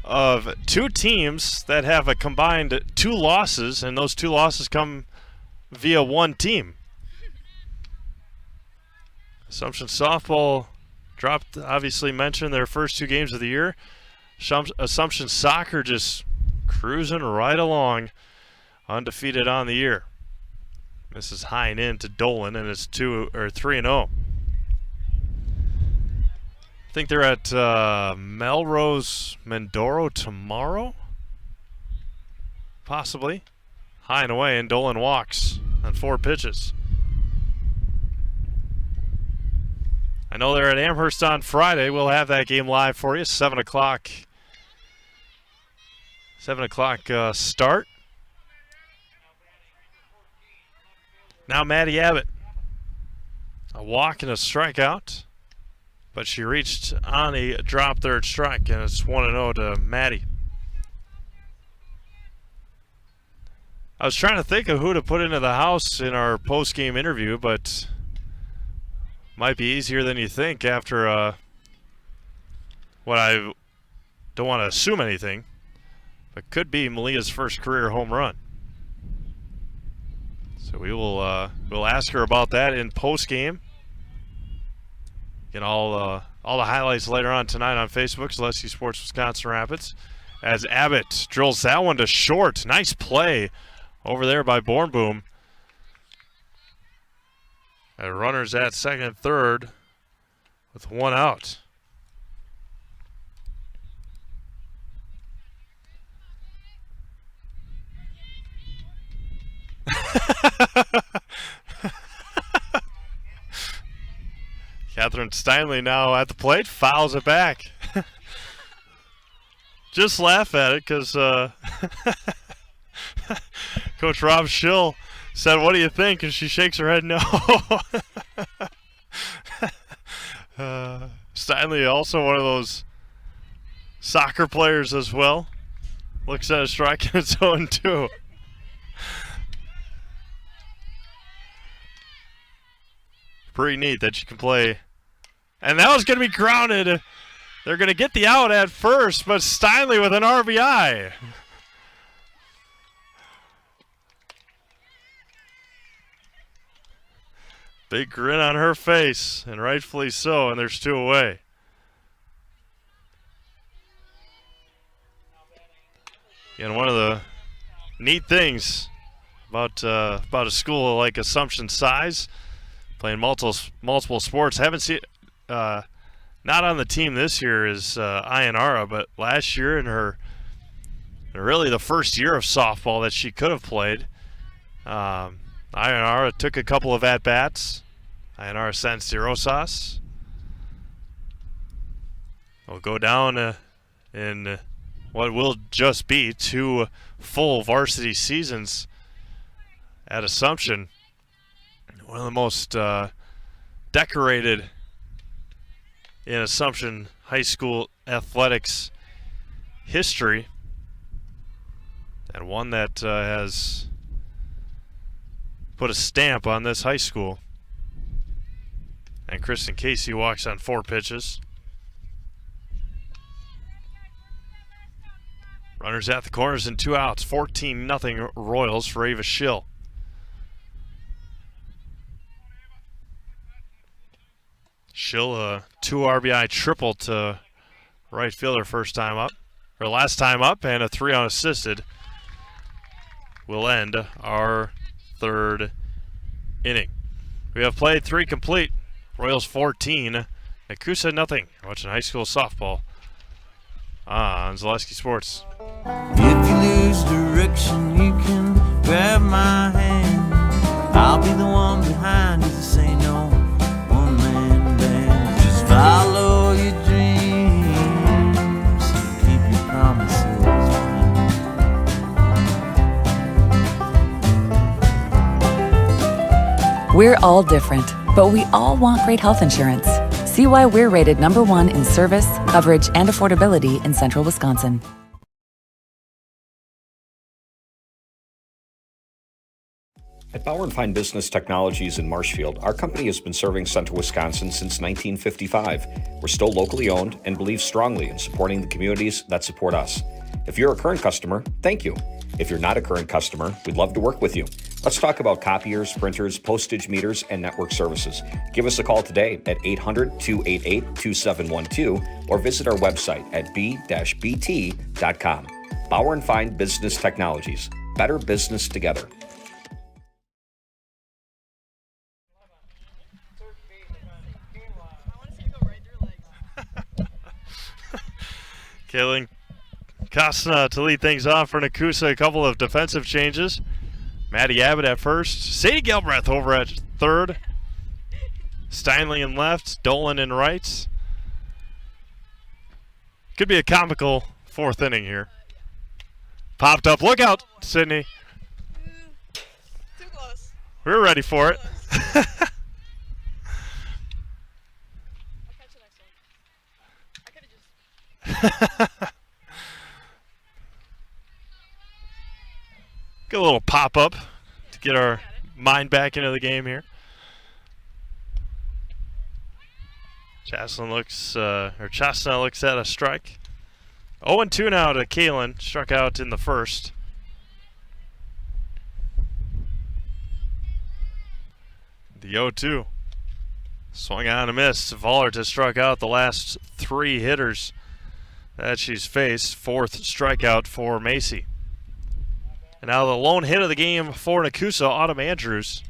of two teams that have a combined 2 losses, and those 2 losses come via one team. Assumption softball dropped, obviously mentioned their first 2 games of the year. Assumption soccer just cruising right along, undefeated on the year. This is high and in to Dolan, and it's 3-0. I think they're at Melrose Mindoro tomorrow, possibly. High and away, and Dolan walks on 4 pitches. I know they're at Amherst on Friday. We'll have that game live for you. 7 o'clock. 7 o'clock start. Now Maddie Abbott. A walk and a strikeout. But she reached on a drop third strike, and it's 1-0 to Maddie. I was trying to think of who to put into the house in our post-game interview, but might be easier than you think after what I don't want to assume anything, but could be Malia's first career home run. So we will we'll ask her about that in post-game. Get all the highlights later on tonight on Facebook, Zaleski Sports Wisconsin Rapids. As Abbott drills that one to short. Nice play over there by Bornboom. And runners at second and third with one out. Catherine Steinley now at the plate, fouls it back. Just laugh at it because Coach Rob Schill said, "What do you think?" And she shakes her head no. Steinley, also one of those soccer players as well. Looks at a strike and it's 0-2. Pretty neat that you can play. And that was going to be grounded. They're going to get the out at first, but Steinley with an RBI. Big grin on her face, and rightfully so, and there's two away. And one of the neat things about a school like Assumption Size, playing multiple sports. Haven't seen, not on the team this year is Ayanara, but last year in her, really the first year of softball that she could have played, Ayanara took a couple of at-bats. Ayanara Santirosas will go down in what will just be 2 full varsity seasons at Assumption. One of the most decorated in Assumption High School athletics history, and one that has put a stamp on this high school. And Kristen Casey walks on 4 pitches. Runners at the corners and 2 outs. 14-0 Royals for Ava Schill. Schill a 2 RBI triple to right fielder last time up, and a 3 unassisted will end our 3rd inning. We have played 3 complete. Royals 14, Nekoosa nothing. Watching high school softball on Zaleski Sports. If you lose direction, you can grab my hand. I'll be the one behind you to say no. One man band. Just follow your dreams and keep your promises. We're all different, but we all want great health insurance. See why we're rated #1 in service, coverage, and affordability in Central Wisconsin. At Bauer & Fine Business Technologies in Marshfield, our company has been serving Central Wisconsin since 1955. We're still locally owned and believe strongly in supporting the communities that support us. If you're a current customer, thank you. If you're not a current customer, we'd love to work with you. Let's talk about copiers, printers, postage meters, and network services. Give us a call today at 800-288-2712 or visit our website at b-bt.com. Bauer & Fine Business Technologies. Better business together. Kaylin Kostna to lead things off for Nekoosa. A couple of defensive changes. Maddie Abbott at first. Sadie Gelbreath over at third. Steinley in left. Dolan in right. Could be a comical 4th inning here. Popped up. Look out, Sydney. Too close. We're ready for it. Get a little pop-up to get our mind back into the game here. Chastna looks at a strike. 0-2 now to Kaylin. Struck out in the first. The 0-2. Swung on a miss. Vollert has struck out the last 3 hitters that she's faced. 4th strikeout for Macy. And now the lone hit of the game for Nekoosa, Autumn Andrews.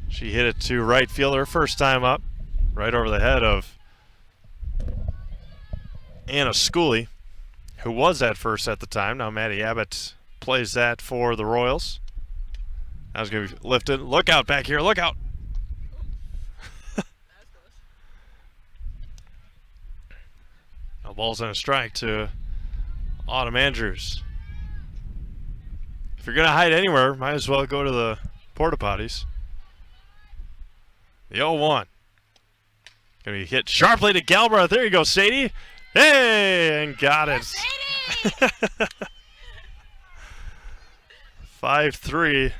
She hit it to right field her first time up, right over the head of Anna Schooley, who was at first at the time. Now Maddie Abbott plays that for the Royals. That was going to be lifted. Look out back here, look out. No balls and a strike to Autumn Andrews. If you're going to hide anywhere, might as well go to the porta potties. The 0-1. Going to be hit sharply to Galbraith. There you go, Sadie. Hey, and got it. 5-3.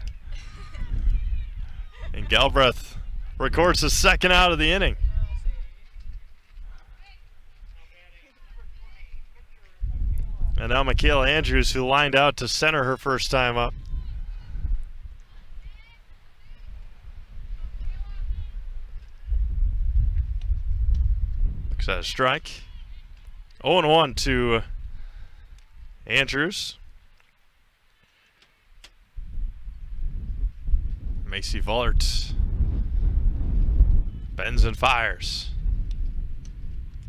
And Galbraith records the second out of the inning. And now Michaela Andrews, who lined out to center her first time up. Looks at a strike. 0-1 to Andrews. Macy Vollert bends and fires.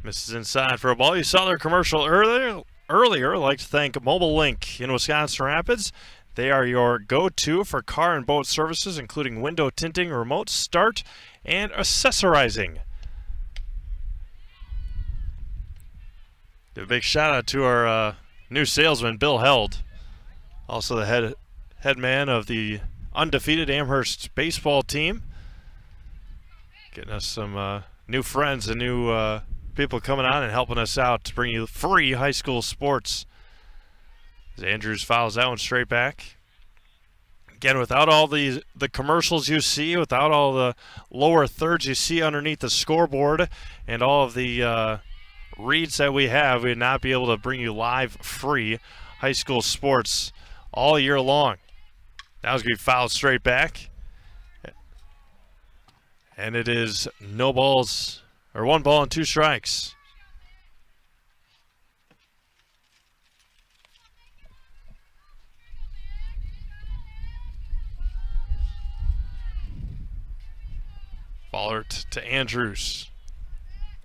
Misses inside for a ball. You saw their commercial earlier. I'd like to thank Mobile Link in Wisconsin Rapids. They are your go-to for car and boat services, including window tinting, remote start, and accessorizing. Give a big shout out to our new salesman, Bill Held, also the head man of the undefeated Amherst baseball team. Getting us some new friends and new people coming on and helping us out to bring you free high school sports. As Andrews fouls that one straight back. Again, without all the commercials you see, without all the lower thirds you see underneath the scoreboard, and all of the reads that we have, we'd not be able to bring you live free high school sports all year long. That was going to be fouled straight back. And it is 1 ball and 2 strikes. Vollert to Andrews.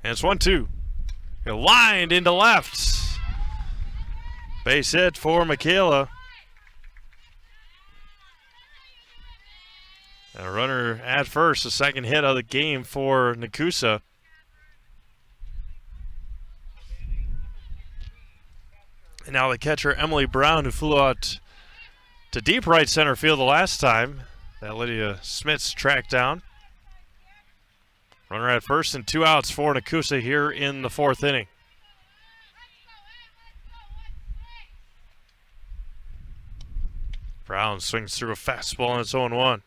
And it's 1-2. Lined into left. Base hit for Michaela. And a runner at first, the second hit of the game for Nekoosa. And now the catcher, Emily Brown, who flew out to deep right center field the last time that Lydia Smits tracked down. Runner at first and 2 outs for Nekoosa here in the 4th inning. Brown swings through a fastball and it's 0-1.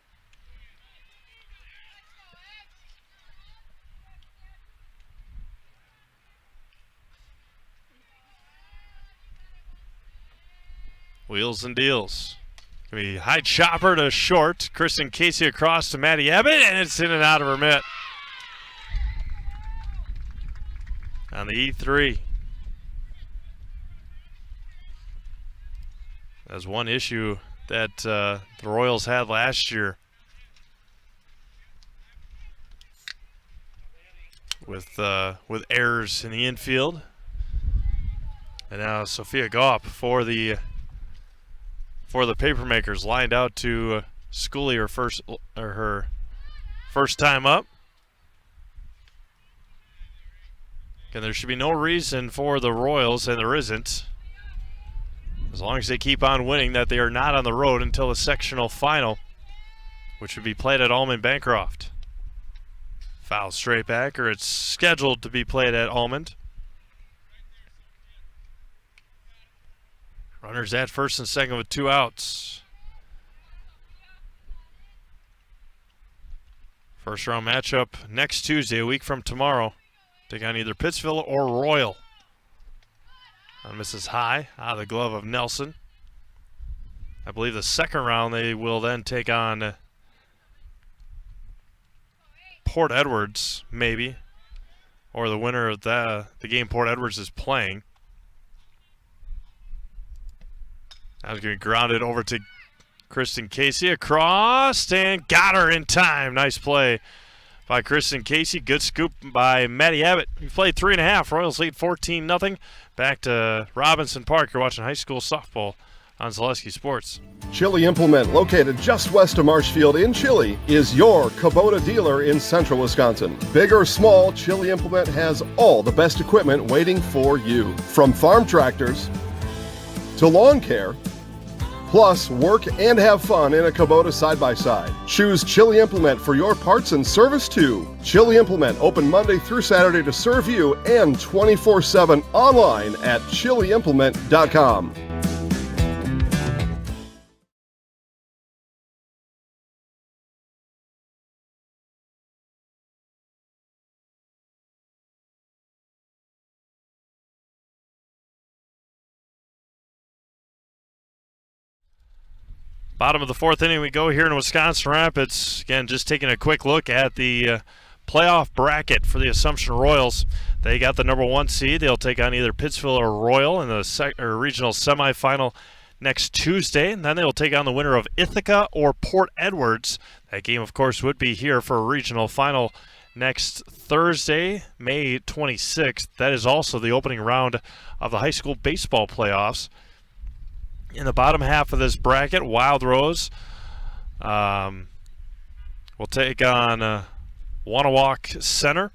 Wheels and deals. Gonna be high chopper to short. Kristen Casey across to Maddie Abbott, and it's in and out of her mitt. On the E3. That's one issue that the Royals had last year with errors in the infield. And now Sophia Gaup for the Papermakers lined out to Schooley her first time up. And there should be no reason for the Royals, and there isn't, as long as they keep on winning, that they are not on the road until the sectional final, which would be played at Almond Bancroft. Foul straight back, or it's scheduled to be played at Almond. Runners at first and second with 2 outs. First round matchup next Tuesday, a week from tomorrow. Take on either Pittsville or Royal. On Mrs. High, out of the glove of Nelson. I believe the second round they will then take on Port Edwards, maybe, or the winner of the game Port Edwards is playing. That was going to be grounded over to Kristen Casey across and got her in time. Nice play by Kristen Casey. Good scoop by Maddie Abbott. We played 3.5. Royals lead 14-0. Back to Robinson Park. You're watching high school softball on Zaleski Sports. Chili Implement, located just west of Marshfield in Chili, is your Kubota dealer in central Wisconsin. Big or small, Chili Implement has all the best equipment waiting for you. From farm tractors to lawn care, plus work and have fun in a Kubota side-by-side. Choose Chili Implement for your parts and service too. Chili Implement, open Monday through Saturday to serve you and 24/7 online at chiliimplement.com. Bottom of the fourth inning we go here in Wisconsin Rapids. Again, just taking a quick look at the playoff bracket for the Assumption Royals. They got the number 1 seed. They'll take on either Pittsville or Royal in the regional semifinal next Tuesday. And then they will take on the winner of Ithaca or Port Edwards. That game, of course, would be here for a regional final next Thursday, May 26th. That is also the opening round of the high school baseball playoffs. In the bottom half of this bracket, Wild Rose will take on Wanawalk Center.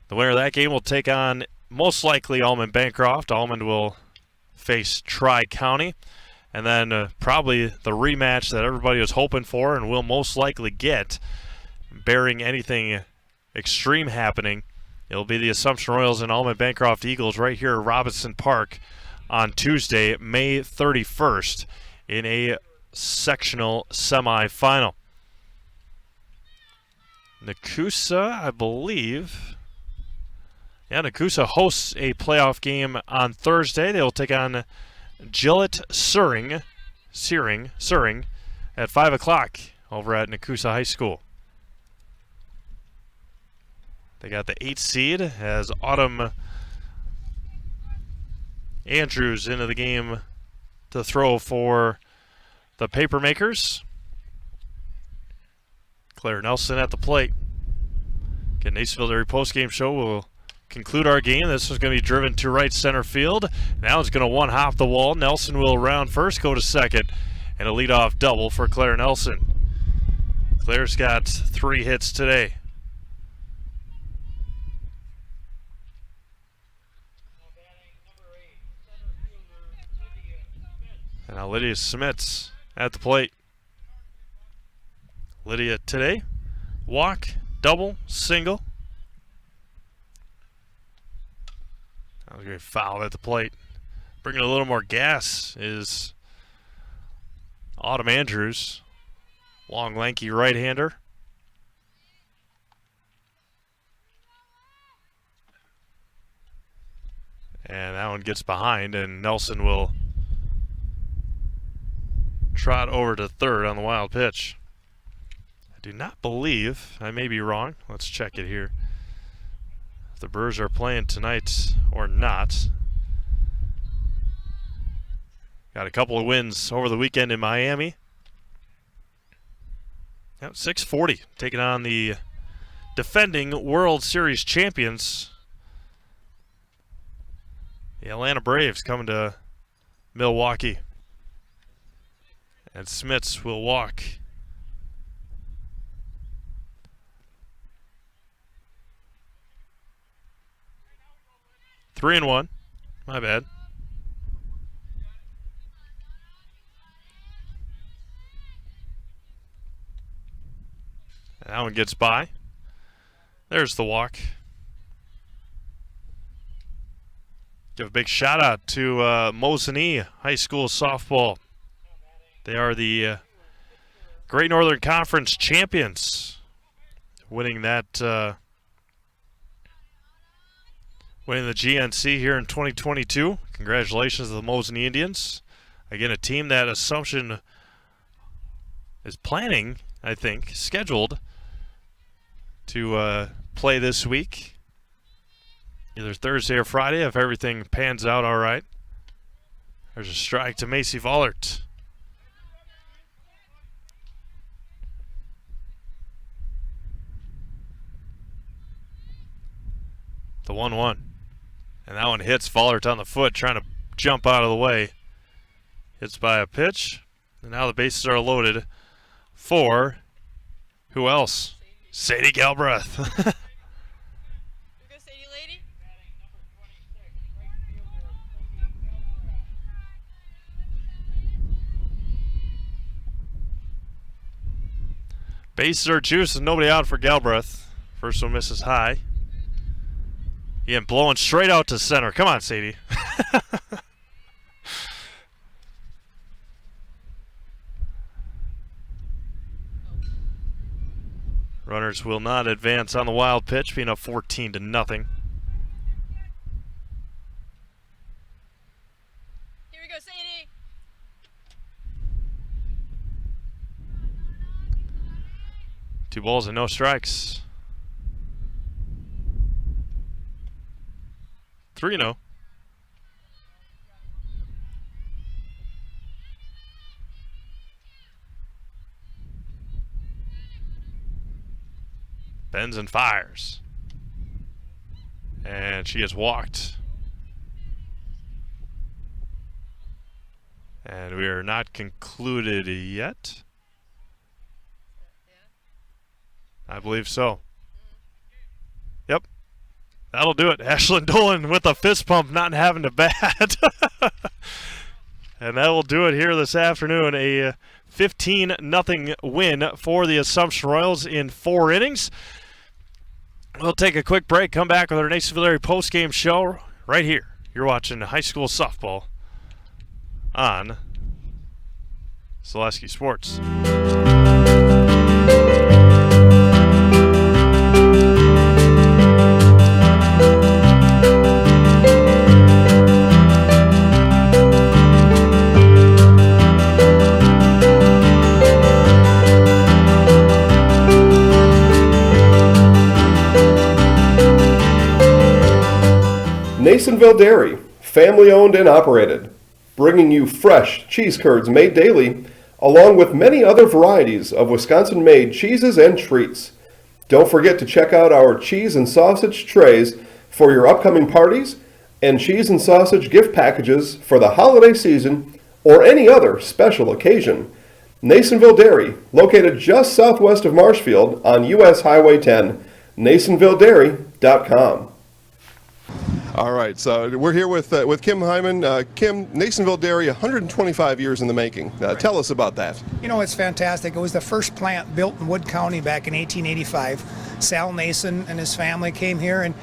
The winner of that game will take on, most likely, Almond Bancroft. Almond will face Tri-County. And then probably the rematch that everybody was hoping for and will most likely get, barring anything extreme happening, it'll be the Assumption Royals and Almond Bancroft Eagles right here at Robinson Park on Tuesday, May 31st, in a sectional semifinal. Nekoosa, I believe. Yeah, Nekoosa hosts a playoff game on Thursday. They will take on Gillett Suring at 5 o'clock over at Nekoosa High School. They got the 8th seed as Autumn Andrews into the game to throw for the Papermakers. Claire Nelson at the plate. Again, Aceville Dairy postgame show will conclude our game. This is going to be driven to right center field. Now it's going to one-hop the wall. Nelson will round first, go to second, and a leadoff double for Claire Nelson. Claire's got 3 hits today. And now Lydia Smits at the plate. Lydia today, walk, double, single. That was a great foul at the plate. Bringing a little more gas is Autumn Andrews, long, lanky right-hander. And that one gets behind, and Nelson will trot over to third on the wild pitch. I do not believe, I may be wrong, let's check it here, if the Brewers are playing tonight or not. Got a couple of wins over the weekend in Miami. Yep, 640, taking on the defending World Series champions, the Atlanta Braves, coming to Milwaukee. And Smits will walk. Three and one. My bad. And that one gets by. There's the walk. Give a big shout out to Mosinee High School softball. They are the Great Northern Conference champions, winning that, winning the GNC here in 2022. Congratulations to the Mosinee Indians. Again, a team that Assumption is planning, I think, scheduled to play this week, either Thursday or Friday, if everything pans out all right. There's a strike to Macy Vollert. The 1-1. And that one hits Vollert on the foot, trying to jump out of the way. Hits by a pitch. And now the bases are loaded for who else? Sadie Galbraith. Bases are juiced and nobody out for Galbraith. First one misses high. Ian blowing straight out to center. Come on, Sadie. Runners will not advance on the wild pitch, being up 14-0. Here we go, Sadie. Two balls and no strikes. 3-0. Bends and fires. And she has walked. And we are not concluded yet. I believe so. Yep. That'll do it. Ashlyn Dolan with a fist pump, not having to bat. And that will do it here this afternoon. A 15-0 win for the Assumption Royals in 4 innings. We'll take a quick break, come back with our Nasonville area post-game show right here. You're watching high school softball on Zaleski Sports. Nasonville Dairy, family owned and operated, bringing you fresh cheese curds made daily, along with many other varieties of Wisconsin-made cheeses and treats. Don't forget to check out our cheese and sausage trays for your upcoming parties and cheese and sausage gift packages for the holiday season or any other special occasion. Nasonville Dairy, located just southwest of Marshfield on US Highway 10, NasonvilleDairy.com. All right, so we're here with Kim Hyman. Kim, Nasonville Dairy, 125 years in the making. Tell us about that. You know, it's fantastic. It was the first plant built in Wood County back in 1885. Sal Nason and his family came here and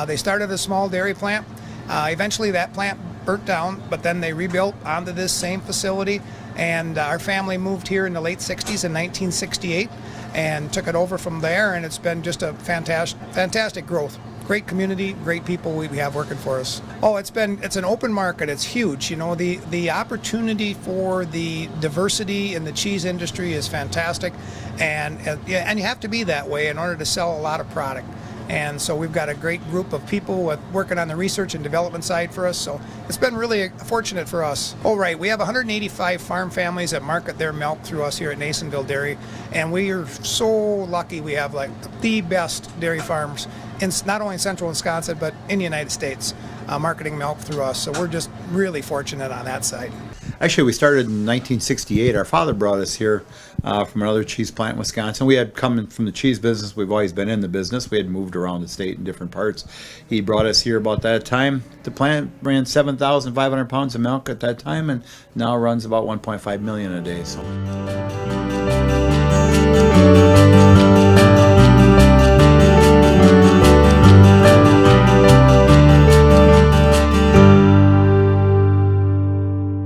they started a small dairy plant. Eventually that plant burnt down, but then they rebuilt onto this same facility. And our family moved here in the late 60s in 1968 and took it over from there, and it's been just a fantastic growth. Great community, great people we have working for us. Oh, it's an open market. It's huge. You know, the opportunity for the diversity in the cheese industry is fantastic, and you have to be that way in order to sell a lot of product. And so we've got a great group of people working on the research and development side for us. So it's been really fortunate for us. Oh, right. We have 185 farm families that market their milk through us here at Nasonville Dairy. And we are so lucky we have like the best dairy farms in not only in central Wisconsin, but in the United States, marketing milk through us. So we're just really fortunate on that side. Actually, we started in 1968. Our father brought us here from another cheese plant in Wisconsin. We had come from the cheese business. We've always been in the business. We had moved around the state in different parts. He brought us here about that time. The plant ran 7,500 pounds of milk at that time, and now runs about 1.5 million a day. So.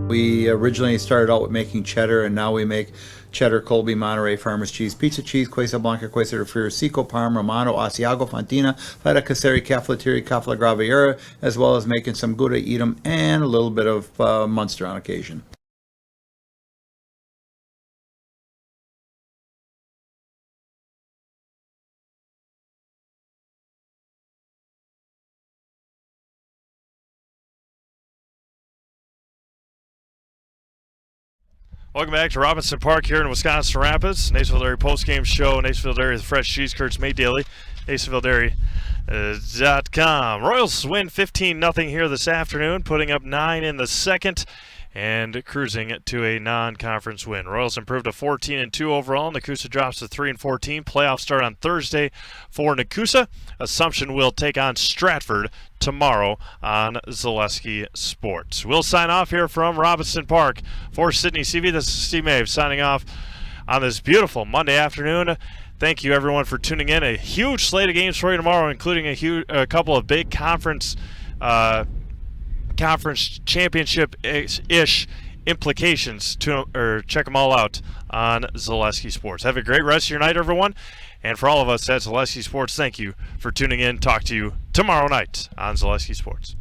We originally started out with making cheddar, and now we make cheddar, Colby, Monterey, Farmers cheese, pizza cheese, Quesa Blanca, Quesa de Friar, Seco, Parm, Romano, Asiago, Fontina, Feta Caseri, Cafetieri, Cafla Graviera, as well as making some Gouda Edam and a little bit of Munster on occasion. Welcome back to Robinson Park here in Wisconsin Rapids. Nationville Dairy postgame show. Nationville Dairy, the fresh cheese curds made daily. NationvilleDairy.com. Royals win 15-0 here this afternoon, putting up 9 in the second and cruising to a non-conference win. Royals improved to 14-2 overall. Nekoosa drops to 3-14. Playoffs start on Thursday for Nekoosa. Assumption will take on Stratford tomorrow on Zaleski Sports. We'll sign off here from Robinson Park. For Sydney CV, this is Steve Mave signing off on this beautiful Monday afternoon. Thank you, everyone, for tuning in. A huge slate of games for you tomorrow, including a couple of big conference championship-ish implications. Check them all out on Zaleski Sports. Have a great rest of your night, everyone. And for all of us at Zaleski Sports, thank you for tuning in. Talk to you tomorrow night on Zaleski Sports.